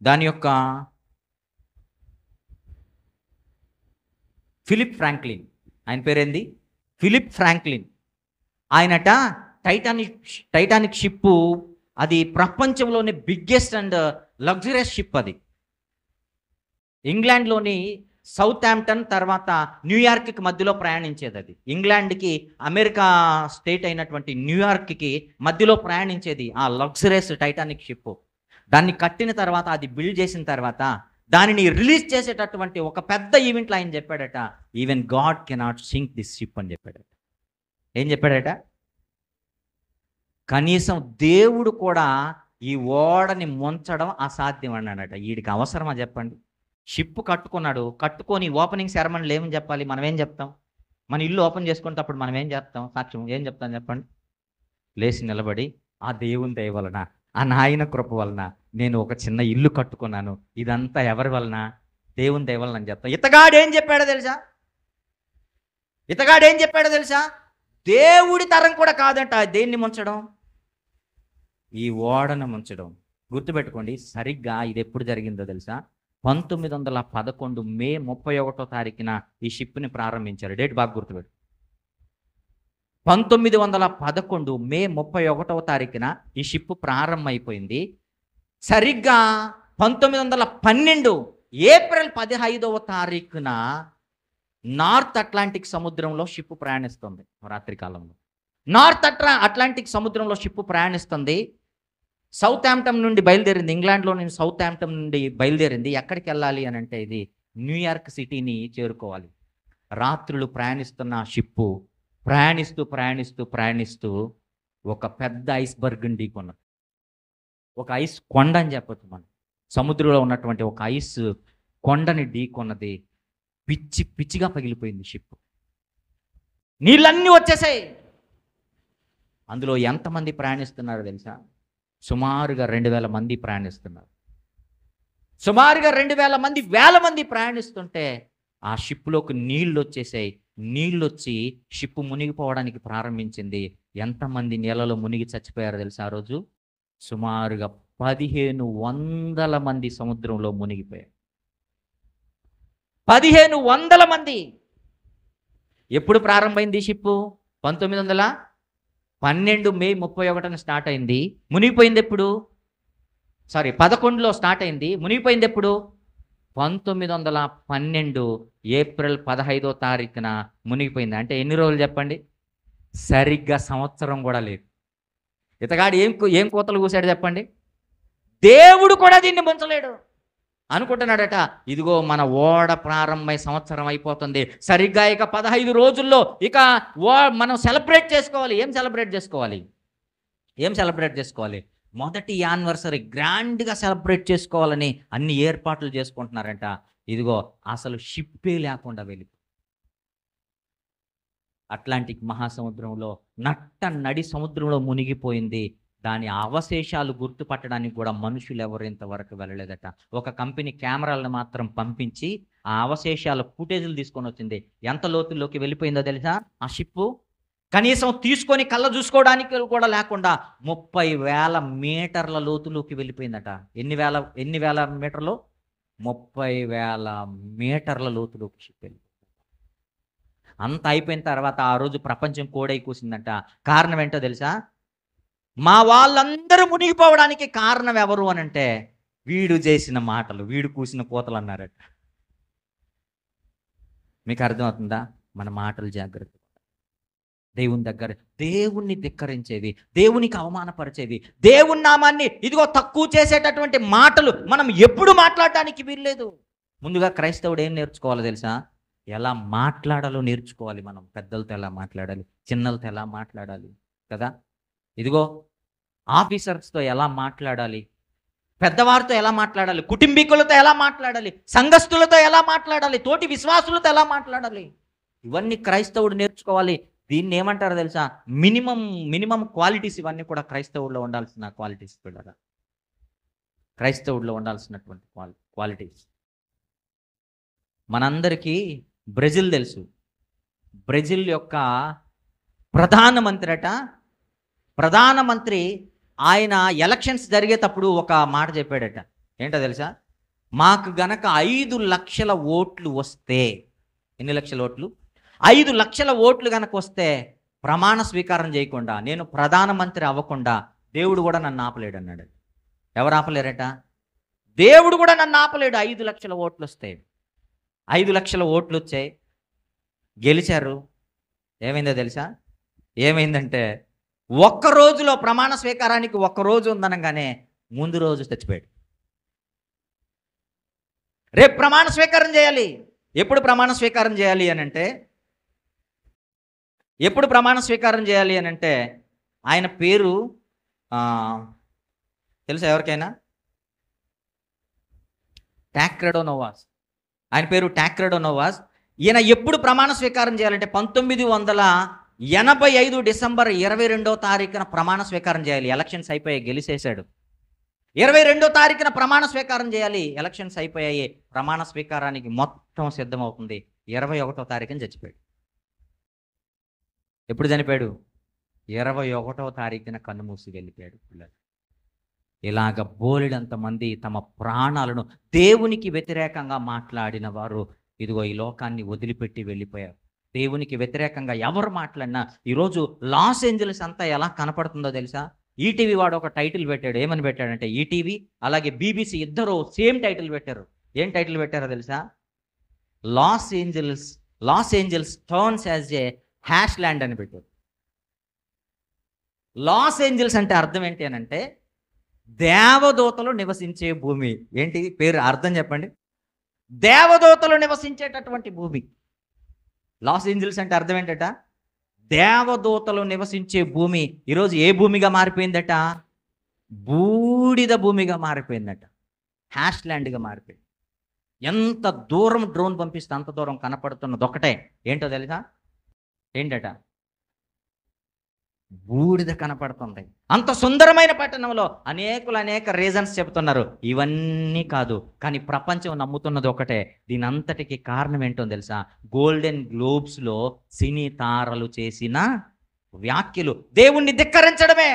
దాని యొక్క ఫిలిప్ ఫ్రాంక్లిన్. ఆయన పేరేంది? Philip Franklin. ఆయనట టైటానిక్ షిప్పు అది ప్రపంచంలోని బిగ్గెస్ట్ అండ్ లగ్జరియస్ షిప్. అది ఇంగ్లాండ్లోని సౌత్ హాంప్టన్ తర్వాత న్యూయార్క్కి మధ్యలో ప్రయాణించేది. అది ఇంగ్లాండ్కి అమెరికా స్టేట్ అయినటువంటి న్యూయార్క్కి మధ్యలో ప్రయాణించేది ఆ లగ్జరియస్ టైటానిక్ షిప్. దాన్ని కట్టిన తర్వాత, అది బిల్డ్ చేసిన తర్వాత దానిని రిలీజ్ చేసేటటువంటి ఒక పెద్ద ఈవెంట్లో ఆయన చెప్పాడట, even God cannot sink this ship అని చెప్పాడట. ఏం చెప్పాడట? కనీసం దేవుడు కూడా ఈ ఓడని ముంచడం అసాధ్యం అన్నాడట. వీడికి అవసరమా చెప్పండి? షిప్ కట్టుకొని ఓపెనింగ్ సెరమనీలు ఏమని చెప్పాలి? మనం ఏం చెప్తాం? మన ఇల్లు ఓపెన్ చేసుకునేటప్పుడు మనం ఏం చేస్తాం? సాక్ష్యం ఏం చెప్తాం చెప్పండి? లేచి నిలబడి, ఆ దేవుని దయ వలన, ఆ నాయన కృప వలన నేను ఒక చిన్న ఇల్లు కట్టుకున్నాను, ఇదంతా ఎవరి వలన? దేవుని దయ వలన అని చెప్తాం. ఇతగాడు ఏం చెప్పాడో తెలుసా? దేవుడి తరం కూడా కాదంట దేన్ని ముంచడం? ఈ ఓడను ముంచడం. గుర్తుపెట్టుకోండి, సరిగ్గా ఇది ఎప్పుడు జరిగిందో తెలుసా? 1911 మే 31వ తారీఖున ఈ షిప్ని ప్రారంభించారు. డేట్ బాగా గుర్తుపెట్టు. 1911 మే 31వ తారీఖున ఈ షిప్ ప్రారంభమైపోయింది. సరిగ్గా 1912 ఏప్రిల్ 15వ తారీఖున నార్త్ అట్లాంటిక్ సముద్రంలో షిప్ ప్రయాణిస్తుంది. రాత్రి కాలంలో నార్త్ అట్లాంటిక్ సముద్రంలో షిప్ ప్రయాణిస్తుంది. సౌత్ హాంప్టన్ నుండి బయలుదేరింది. ఇంగ్లాండ్లో నుంచి సౌత్ హాంప్టన్ నుండి బయలుదేరింది. ఎక్కడికి వెళ్ళాలి అని అంటే ఇది న్యూయార్క్ సిటీని చేరుకోవాలి. రాత్రులు ప్రయాణిస్తున్న షిప్పు ప్రయాణిస్తూ ప్రయాణిస్తూ ప్రయాణిస్తూ ఒక పెద్ద ఐస్బర్గ్ని ఢీకొన్నది. ఒక ఐస్ కొండ అని చెప్పొచ్చు మనం. సముద్రంలో ఉన్నటువంటి ఒక ఐస్ కొండని ఢీకొన్నది. పిచ్చి పిచ్చిగా పగిలిపోయింది షిప్. నీళ్ళన్నీ వచ్చేసాయి. అందులో ఎంతమంది ప్రయాణిస్తున్నారో తెలుసా? సుమారుగా 2000 మంది ప్రయాణిస్తున్నారు. సుమారుగా 2000 మంది, వేల మంది ప్రయాణిస్తుంటే ఆ షిప్లోకి నీళ్ళు వచ్చేసాయి. నీళ్ళు వచ్చి షిప్ మునిగిపోవడానికి ప్రారంభించింది. ఎంతమంది నీళ్ళలో మునిగి చచ్చిపోయారో తెలుసా? ఆ రోజు సుమారుగా 1500 మంది సముద్రంలో మునిగిపోయారు. 1500 మంది. ఎప్పుడు ప్రారంభమైంది షిప్పు? 1912 మే 31న స్టార్ట్ అయింది. మునిగిపోయింది ఎప్పుడు? 11లో స్టార్ట్ అయింది. మునిగిపోయింది ఎప్పుడు? 1912 ఏప్రిల్ 15వ తారీఖున మునిగిపోయింది. అంటే ఎన్ని రోజులు చెప్పండి? సరిగ్గా సంవత్సరం కూడా లేదు. ఇతగాడు ఏం కోతలు కూసాడు చెప్పండి? దేవుడు కూడా దీన్ని ముంచలేడు. అనుకుంటున్నాడట, ఇదిగో మన ఓడ ప్రారంభమై సంవత్సరం అయిపోతుంది, సరిగ్గా ఇక 15 రోజుల్లో ఇక మనం సెలబ్రేట్ చేసుకోవాలి. ఏం సెలబ్రేట్ చేసుకోవాలి? మొదటి యానివర్సరీ గ్రాండ్గా సెలబ్రేట్ చేసుకోవాలని అన్ని ఏర్పాట్లు చేసుకుంటున్నారంట. ఇదిగో అసలు షిప్పే లేకుండా వెళ్ళి అట్లాంటిక్ మహాసముద్రంలో నడి సముద్రంలో మునిగిపోయింది. దాని అవశేషాలు గుర్తుపట్టడానికి కూడా మనుషులు ఎవరు ఇంతవరకు వెళ్ళలేదట. ఒక కంపెనీ కెమెరాలను మాత్రం పంపించి ఆ అవశేషాల ఫుటేజ్లు తీసుకొని వచ్చింది. ఎంత లోతుల్లోకి వెళ్ళిపోయిందో తెలుసా ఆ షిప్పు? కనీసం తీసుకొని కళ్ళ చూసుకోవడానికి కూడా లేకుండా 30,000 మీటర్ల లోతులోకి వెళ్ళిపోయిందట. ఎన్ని వేల మీటర్లు? 30,000 మీటర్ల లోతులోకి షిప్ వెళ్ళిపోయింది. అంత అయిపోయిన తర్వాత ఆ రోజు ప్రపంచం కోడై కూసిందంట. కారణం ఏంటో తెలుసా? మా వాళ్ళందరూ మునిగిపోవడానికి కారణం ఎవరు అని అంటే వీడు చేసిన మాటలు, వీడు కూసిన కోతలు అన్నారట. మీకు అర్థమవుతుందా? మన మాటలు జాగ్రత్త. దేవుని దగ్గర దేవుణ్ణి ధిక్కరించేవి, దేవునికి అవమానపరిచేవి, దేవుని నామాన్ని ఇదిగో తక్కువ చేసేటటువంటి మాటలు మనం ఎప్పుడు మాట్లాడడానికి వీల్లేదు. ముందుగా క్రైస్తవుడు ఏం నేర్చుకోవాలో తెలుసా? ఎలా మాట్లాడాలో నేర్చుకోవాలి. మనం పెద్దలతో ఎలా మాట్లాడాలి, చిన్నలతో ఎలా మాట్లాడాలి కదా. ఇదిగో ఆఫీసర్స్తో ఎలా మాట్లాడాలి, పెద్దవారితో ఎలా మాట్లాడాలి, కుటుంబీకులతో ఎలా మాట్లాడాలి, సంఘస్థులతో ఎలా మాట్లాడాలి, తోటి విశ్వాసులతో ఎలా మాట్లాడాలి, ఇవన్నీ క్రైస్తవుడు నేర్చుకోవాలి. దీన్ని ఏమంటారో తెలుసా? Minimum qualities. ఇవన్నీ కూడా క్రైస్తవుల్లో ఉండాల్సిన క్వాలిటీస్. పిల్లరా, క్రైస్తవుల్లో ఉండాల్సినటువంటి క్వాలిటీస్. మనందరికీ బ్రెజిల్ తెలుసు. బ్రెజిల్ యొక్క ప్రధానమంత్రి ఆయన ఎలక్షన్స్ జరిగేటప్పుడు ఒక మాట చెప్పాడట. ఏంటో తెలుసా? మాకు గనక 5 లక్షల ఓట్లు వస్తే, ఎన్ని లక్షల ఓట్లు? 5 లక్షల ఓట్లు గనక వస్తే ప్రమాణ స్వీకారం చేయకుండా, నేను ప్రధానమంత్రి అవ్వకుండా దేవుడు కూడా నన్ను ఆపలేడు అన్నాడు. ఎవరు ఆపలేరట? దేవుడు కూడా నన్ను ఆపలేడు. 5 లక్షల ఓట్లు వస్తాయి. 5 లక్షల ఓట్లు వచ్చాయి, గెలిచారు. ఏమైందో తెలుసా? ఏమైందంటే ఒక్క రోజులో ప్రమాణ స్వీకారానికి ఒక్క రోజు ఉందనగానే ముందు రోజు చచ్చిపోయాడు. రేపు ప్రమాణ స్వీకారం చేయాలి. ఎప్పుడు ప్రమాణ స్వీకారం చేయాలి అని అంటే ఆయన పేరు తెలుసా ఎవరికైనా? టాక్రెడో నోవాస్. ఆయన పేరు టాక్రెడో నోవాస్. ఈయన ఎప్పుడు ప్రమాణ స్వీకారం చేయాలంటే 1985 డిసెంబర్ 22వ తారీఖున ప్రమాణ స్వీకారం చేయాలి. ఎలక్షన్స్ అయిపోయాయి, గెలిచేశాడు. 22వ తారీఖున ప్రమాణ స్వీకారం చేయాలి. ఎలక్షన్స్ అయిపోయాయి, ప్రమాణ స్వీకారానికి మొత్తం సిద్ధమవుతుంది. 21వ తారీఖున చచ్చిపోయాడు. ఎప్పుడు చనిపోయాడు? 21వ తారీఖున కన్నుమూసి వెళ్ళిపోయాడు. పిల్లలు, ఇలాగ బోలెడంత మంది తమ ప్రాణాలను దేవునికి వ్యతిరేకంగా మాట్లాడిన వారు ఇదిగో ఈ లోకాన్ని వదిలిపెట్టి వెళ్ళిపోయారు. దేవునికి వ్యతిరేకంగా ఎవరు మాట్లాడినా ఈరోజు లాస్ ఏంజలస్ అంతా ఎలా కనపడుతుందో తెలుసా? ఈటీవీ వాడు ఒక టైటిల్ పెట్టాడు. ఏమని పెట్టాడంటే, ఈటీవీ అలాగే బీబీసీ ఇద్దరు సేమ్ టైటిల్ పెట్టారు. ఏం టైటిల్ పెట్టారో తెలుసా? Los Angeles turns as a hash land అని పెట్టారు. లాస్ ఏంజల్స్ అంటే అర్థం ఏంటి అని అంటే దేవదూతలు నివసించే భూమి. ఏంటి పేరు అర్థం చెప్పండి? దేవదూతలు నివసించేటటువంటి భూమి. లాస్ ఏంజల్స్ అంటే అర్థం ఏంటట? దేవదూతలు నివసించే భూమి. ఈరోజు ఏ భూమిగా మారిపోయిందట? బూడిద భూమిగా మారిపోయిందట. హ్యాష్ ల్యాండ్గా మారిపోయింది. ఎంత దూరం డ్రోన్ పంపిస్తే అంత దూరం కనపడుతున్నది ఒకటే. ఏంటో తెలుసా? ఏంటట? బూడిద కనపడుతుంది. అంత సుందరమైన పట్టణంలో అనేక రీజన్స్ చెబుతున్నారు. ఇవన్నీ కాదు, కానీ ప్రపంచం నమ్ముతున్నది ఒకటే. దీని అంతటికి కారణం ఏంటో తెలుసా? గోల్డెన్ గ్లోబ్స్లో సినీ తారలు చేసిన వ్యాఖ్యలు, దేవుణ్ణి ధిక్కరించడమే.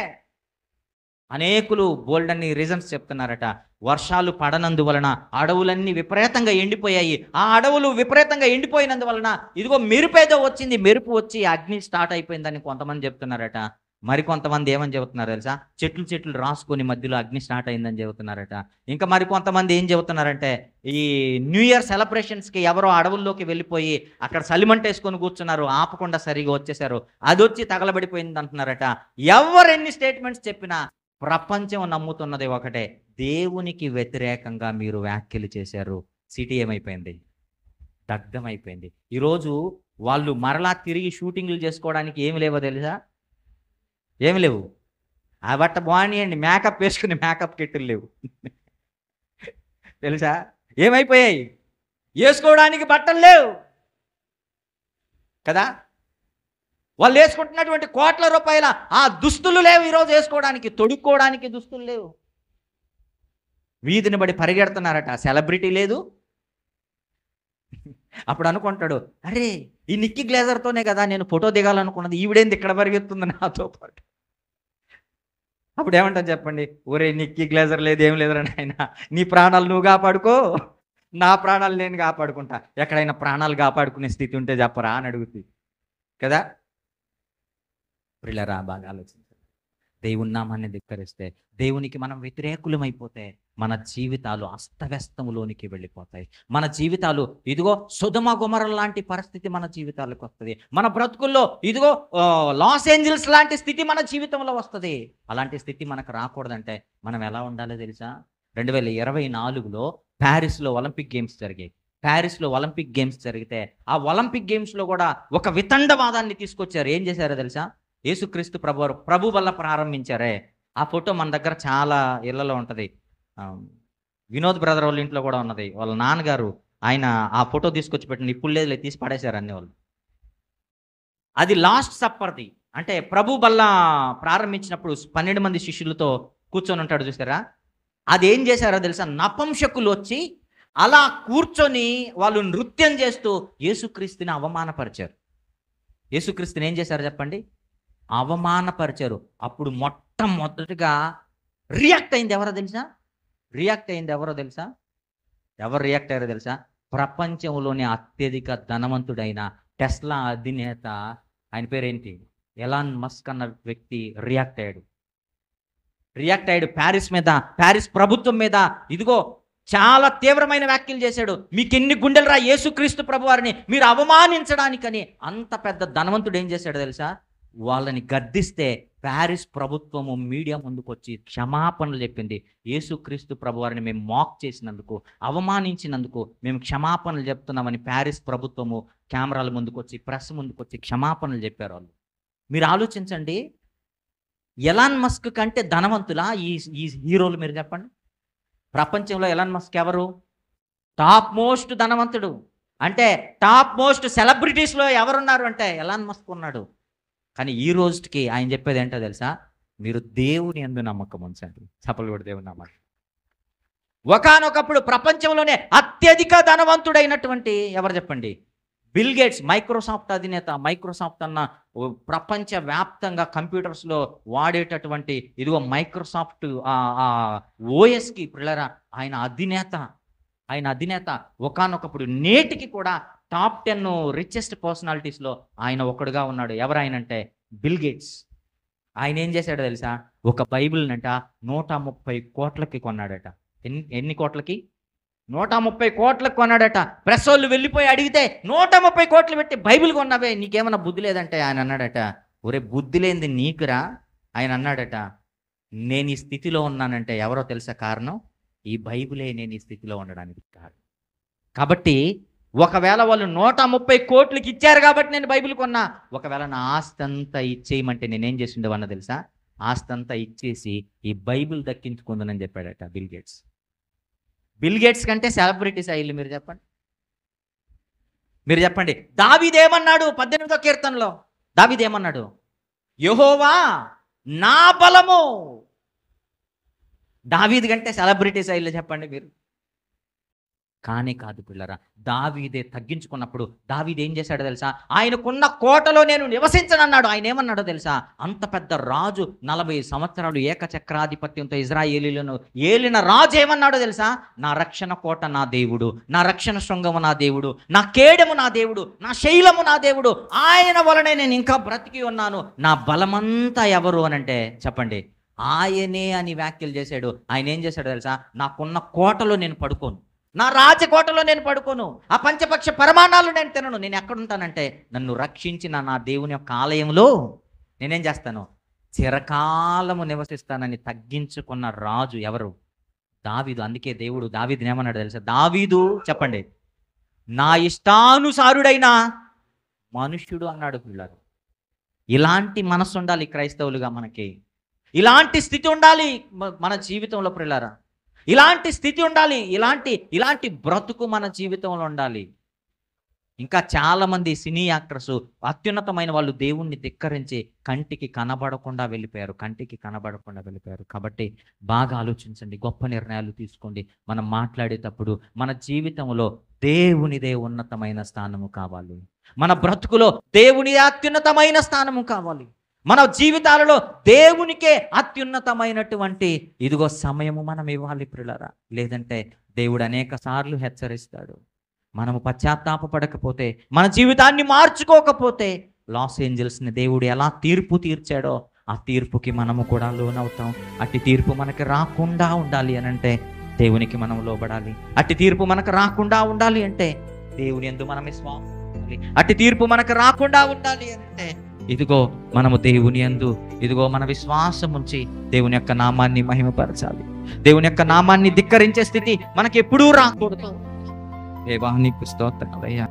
అనేకులు బోల్డన్ని రీజన్స్ చెప్తున్నారట. వర్షాలు పడనందువలన అడవులన్నీ విపరీతంగా ఎండిపోయాయి. ఆ అడవులు విపరీతంగా ఎండిపోయినందువలన ఇదిగో మెరుపేదో వచ్చింది, మెరుపు వచ్చి అగ్ని స్టార్ట్ అయిపోయిందని కొంతమంది చెప్తున్నారట. మరికొంతమంది ఏమని చెబుతున్నారు తెలుసా? చెట్లు రాసుకొని మధ్యలో అగ్ని స్టార్ట్ అయిందని చెబుతున్నారట. ఇంకా మరికొంతమంది ఏం చెబుతున్నారంటే, ఈ న్యూ ఇయర్ సెలబ్రేషన్స్కి ఎవరో అడవుల్లోకి వెళ్ళిపోయి అక్కడ సలిమంటేసుకొని కూర్చున్నారు, ఆపకుండా సరిగా వచ్చేసారు, అది వచ్చి తగలబడిపోయింది అంటున్నారట. ఎవరెన్ని స్టేట్మెంట్స్ చెప్పినా ప్రపంచం నమ్ముతున్నది ఒకటే. దేవునికి వ్యతిరేకంగా మీరు వ్యాఖ్యలు చేశారు, సిటీ ఏమైపోయింది? దగ్ధమైపోయింది. ఈరోజు వాళ్ళు మరలా తిరిగి షూటింగ్లు చేసుకోవడానికి ఏమి లేవో తెలుసా? ఏమి లేవు. ఆ బట్ట బాగున్నాయండి, మేకప్ వేసుకుని మేకప్ కిట్లు లేవు తెలుసా? ఏమైపోయాయి? వేసుకోవడానికి బట్టలు లేవు కదా. వాళ్ళు వేసుకుంటున్నటువంటి కోట్ల రూపాయల ఆ దుస్తులు లేవు ఈరోజు వేసుకోవడానికి, తొడుక్కోవడానికి దుస్తులు లేవు. వీధిని బడి పరిగెడుతున్నారట, సెలబ్రిటీ లేదు. అప్పుడు అనుకుంటాడు, అరే ఈ నిక్కీ గ్లేజర్తోనే కదా నేను ఫోటో దిగాలనుకున్నది, ఈవిడేంది ఇక్కడ పరిగెత్తుంది నాతో పాటు. అప్పుడు ఏమంటాను చెప్పండి? ఒరే నిక్కీ గ్లేజర్ లేదు, ఏం లేదురా నాయన, నీ ప్రాణాలు నువ్వు కాపాడుకో, నా ప్రాణాలు నేను కాపాడుకుంటా. ఎక్కడైనా ప్రాణాలు కాపాడుకునే స్థితి ఉంటే చెప్పరా అని అడుగుతుంది కదా. ప్రియులారా, బాగా ఆలోచించాలి. దేవుని నామాన్ని ధిక్కరిస్తే, దేవునికి మనం వ్యతిరేకులమైపోతే మన జీవితాలు అస్తవ్యస్తములోనికి వెళ్ళిపోతాయి. మన జీవితాలు ఇదిగో సొదొమ గొమొర్రా లాంటి పరిస్థితి మన జీవితాలకు వస్తుంది. మన బ్రతుకుల్లో ఇదిగో లాస్ ఏంజల్స్ లాంటి స్థితి మన జీవితంలో వస్తుంది. అలాంటి స్థితి మనకు రాకూడదంటే మనం ఎలా ఉండాలో తెలుసా? 2024లో ప్యారిస్లో ఒలింపిక్ గేమ్స్ జరిగాయి. ప్యారిస్లో ఒలింపిక్ గేమ్స్ జరిగితే ఆ ఒలింపిక్ గేమ్స్లో కూడా ఒక వితండవాదాన్ని తీసుకొచ్చారు. ఏం చేశారో తెలుసా? యేసుక్రీస్తు ప్రభు వల్ల ప్రారంభించారే. ఆ ఫోటో మన దగ్గర చాలా ఇళ్లలో ఉంటుంది. వినోద్ బ్రదర్ వాళ్ళ ఇంట్లో కూడా ఉన్నది. వాళ్ళ నాన్నగారు ఆయన ఆ ఫోటో తీసుకొచ్చి పెట్టిన, ఇప్పుడు లేదు, తీసి పడేశారు అన్ని వాళ్ళు. అది లాస్ట్ సప్పర్ది, అంటే ప్రభు వల్ల ప్రారంభించినప్పుడు 12 మంది శిష్యులతో కూర్చొని ఉంటాడు చూసారా? అది ఏం చేశారో తెలుసా? నపుంసకులు వచ్చి అలా కూర్చొని వాళ్ళు నృత్యం చేస్తూ యేసుక్రీస్తుని అవమానపరిచారు. యేసుక్రీస్తుని ఏం చేశారు చెప్పండి? అవమానపరిచారు. అప్పుడు మొట్టమొదటిగా రియాక్ట్ అయింది ఎవరో తెలుసా? ఎవరు రియాక్ట్ అయ్యారో తెలుసా? ప్రపంచంలోని అత్యధిక ధనవంతుడైన టెస్లా అధినేత, ఆయన పేరేంటి, ఎలాన్ మస్క్ అన్న వ్యక్తి రియాక్ట్ అయ్యాడు ప్యారిస్ ప్రభుత్వం మీద. ఇదిగో చాలా తీవ్రమైన వ్యాఖ్యలు చేశాడు. మీకు ఎన్ని గుండెలు రా యేసుక్రీస్తు ప్రభు వారిని మీరు అవమానించడానికని. అంత పెద్ద ధనవంతుడు ఏం చేశాడో తెలుసా? వాళ్ళని గద్దిస్తే ప్యారిస్ ప్రభుత్వము మీడియా ముందుకు వచ్చి క్షమాపణలు చెప్పింది. యేసుక్రీస్తు ప్రభు వారిని మేము మాక్ చేసినందుకు, అవమానించినందుకు మేము క్షమాపణలు చెప్తున్నామని ప్యారిస్ ప్రభుత్వము కెమెరాల ముందుకు వచ్చి, ప్రెస్ ముందుకు వచ్చి క్షమాపణలు చెప్పారు వాళ్ళు. మీరు ఆలోచించండి, ఎలాన్ మస్క్ కంటే ధనవంతులా ఈ హీరోలు? మీరు చెప్పండి. ప్రపంచంలో ఎలాన్ మస్క్ ఎవరు? టాప్ మోస్ట్ ధనవంతుడు. అంటే టాప్ మోస్ట్ సెలబ్రిటీస్లో ఎవరున్నారు అంటే ఎలాన్ మస్క్ ఉన్నాడు. కానీ ఈ రోజుకి ఆయన చెప్పేది ఏంటో తెలుసా? మీరు దేవుని యందు నమ్మకం ఉంచండి. చప్పలు కూడా దేవుని నమ్మకం. ఒకానొకప్పుడు ప్రపంచంలోనే అత్యధిక ధనవంతుడైనటువంటి ఎవరు చెప్పండి? బిల్ గేట్స్ మైక్రోసాఫ్ట్ అధినేత. మైక్రోసాఫ్ట్ అన్న ప్రపంచ వ్యాప్తంగా కంప్యూటర్స్లో వాడేటటువంటి ఇదిగో మైక్రోసాఫ్ట్ ఓఎస్కి పిల్లరా ఆయన అధినేత ఒకానొకప్పుడు నేటికి కూడా టాప్ 10 రిచెస్ట్ పర్సనాలిటీస్లో ఆయన ఒకడుగా ఉన్నాడు. ఎవరైనంటే బిల్ గేట్స్. ఆయన ఏం చేశాడో తెలుసా? ఒక బైబిల్నంట 130 కోట్లకి కొన్నాడట. ఎన్ని కోట్లకి? 130 కోట్లకు కొన్నాడట. ప్రెస్ వాళ్ళు వెళ్ళిపోయి అడిగితే 130 కోట్లు పెట్టి బైబిల్ కొన్నావే, నీకేమన్నా బుద్ధి లేదంటే ఆయన అన్నాడట, ఒరే బుద్ధి లేనిది నీకురా. ఆయన అన్నాడట, నేను ఈ స్థితిలో ఉన్నానంటే ఎవరో తెలుసా కారణం? ఈ బైబిలే నేను ఈ స్థితిలో ఉండడానికి కారణం. కాబట్టి ఒకవేళ వాళ్ళు 130 కోట్లకి ఇచ్చారు కాబట్టి నేను బైబిల్ కొన్నా. ఒకవేళ నా ఆస్తి అంతా ఇచ్చేయమంటే నేనేం చేసి ఉండేవన్నా తెలుసా? ఆస్తి అంతా ఇచ్చేసి ఈ బైబిల్ దక్కించుకుందనని చెప్పాడట బిల్ గేట్స్. బిల్ గేట్స్ కంటే సెలబ్రిటీస్ అయ్యి మీరు చెప్పండి. దావీదేమన్నాడు 18వ కీర్తనలో? దావీదేమన్నాడు? యెహోవా నా బలము. దావీదు కంటే సెలబ్రిటీస్ అయ్యి చెప్పండి మీరు. కానీ కాదు పిల్లరా, దావీదే తగ్గించుకున్నప్పుడు దావీదు ఏం చేశాడో తెలుసా? ఆయనకున్న కోటలో నేను నివసించనన్నాడు. ఆయన ఏమన్నాడో తెలుసా? అంత పెద్ద రాజు 40 సంవత్సరాలు ఏకచక్రాధిపత్యంతో ఇజ్రాయేలీలను ఏలిన రాజు ఏమన్నాడో తెలుసా? నా రక్షణ కోట నా దేవుడు, నా రక్షణ శృంగము నా దేవుడు, నా కేడము నా దేవుడు, నా శైలము నా దేవుడు, ఆయన వలనే నేను ఇంకా బ్రతికి ఉన్నాను. నా బలమంతా ఎవరు అనంటే చెప్పండి, ఆయనే అని వ్యాఖ్యలు చేశాడు. ఆయన ఏం చేశాడో తెలుసా? నాకున్న కోటలో నేను పడుకోను, నా రాజకోటలో నేను పడుకోను, ఆ పంచపక్ష పరమాణాలు నేను తినను. నేను ఎక్కడుంటానంటే నన్ను రక్షించిన నా దేవుని యొక్క ఆలయంలో నేనేం చేస్తాను? చిరకాలము నివసిస్తానని తగ్గించుకున్న రాజు ఎవరు? దావీదు. అందుకే దేవుడు దావీదుని ఏమన్నాడు తెలుసా? దావీదు చెప్పండి, నా ఇష్టానుసారుడైన మనుష్యుడు అన్నాడు. పిల్లలు, ఇలాంటి మనసు ఉండాలి క్రైస్తవులుగా మనకి. ఇలాంటి స్థితి ఉండాలి మన జీవితంలో పిల్లరా. ఇలాంటి స్థితి ఉండాలి. ఇలాంటి బ్రతుకు మన జీవితంలో ఉండాలి. ఇంకా చాలామంది సినీ యాక్టర్స్ అత్యున్నతమైన వాళ్ళు దేవుణ్ణి ధిక్కరించి కంటికి కనబడకుండా వెళ్ళిపోయారు. కాబట్టి బాగా ఆలోచించండి, గొప్ప నిర్ణయాలు తీసుకోండి. మనం మాట్లాడేటప్పుడు మన జీవితంలో దేవునిదే ఉన్నతమైన స్థానము కావాలి. మన బ్రతుకులో దేవుని అత్యున్నతమైన స్థానము కావాలి. మన జీవితాలలో దేవునికే అత్యున్నతమైనటువంటి ఇదిగో సమయము మనం ఇవ్వాలి ప్రియులారా. లేదంటే దేవుడు అనేక సార్లు హెచ్చరిస్తాడు. మనము పశ్చాత్తాపపడకపోతే, మన జీవితాన్ని మార్చుకోకపోతే లాస్ ఏంజల్స్ని దేవుడు ఎలా తీర్పు తీర్చాడో ఆ తీర్పుకి మనము కూడా లోనవుతాం. అట్టి తీర్పు మనకి రాకుండా ఉండాలి అనంటే దేవునికి మనం లోబడాలి. అట్టి తీర్పు మనకు రాకుండా ఉండాలి అంటే దేవుని యందు మనం విశ్వాసం ఉండాలి. అట్టి తీర్పు మనకు రాకుండా ఉండాలి అంటే ఇదిగో మనము దేవుని యందు ఇదిగో మన విశ్వాసం ఉంచి దేవుని యొక్క నామాన్ని మహిమపరచాలి. దేవుని యొక్క నామాన్ని ధిక్కరించే స్థితి మనకి ఎప్పుడూ రాకూడదు. దేవానికి స్తోత్రం అయ్యా.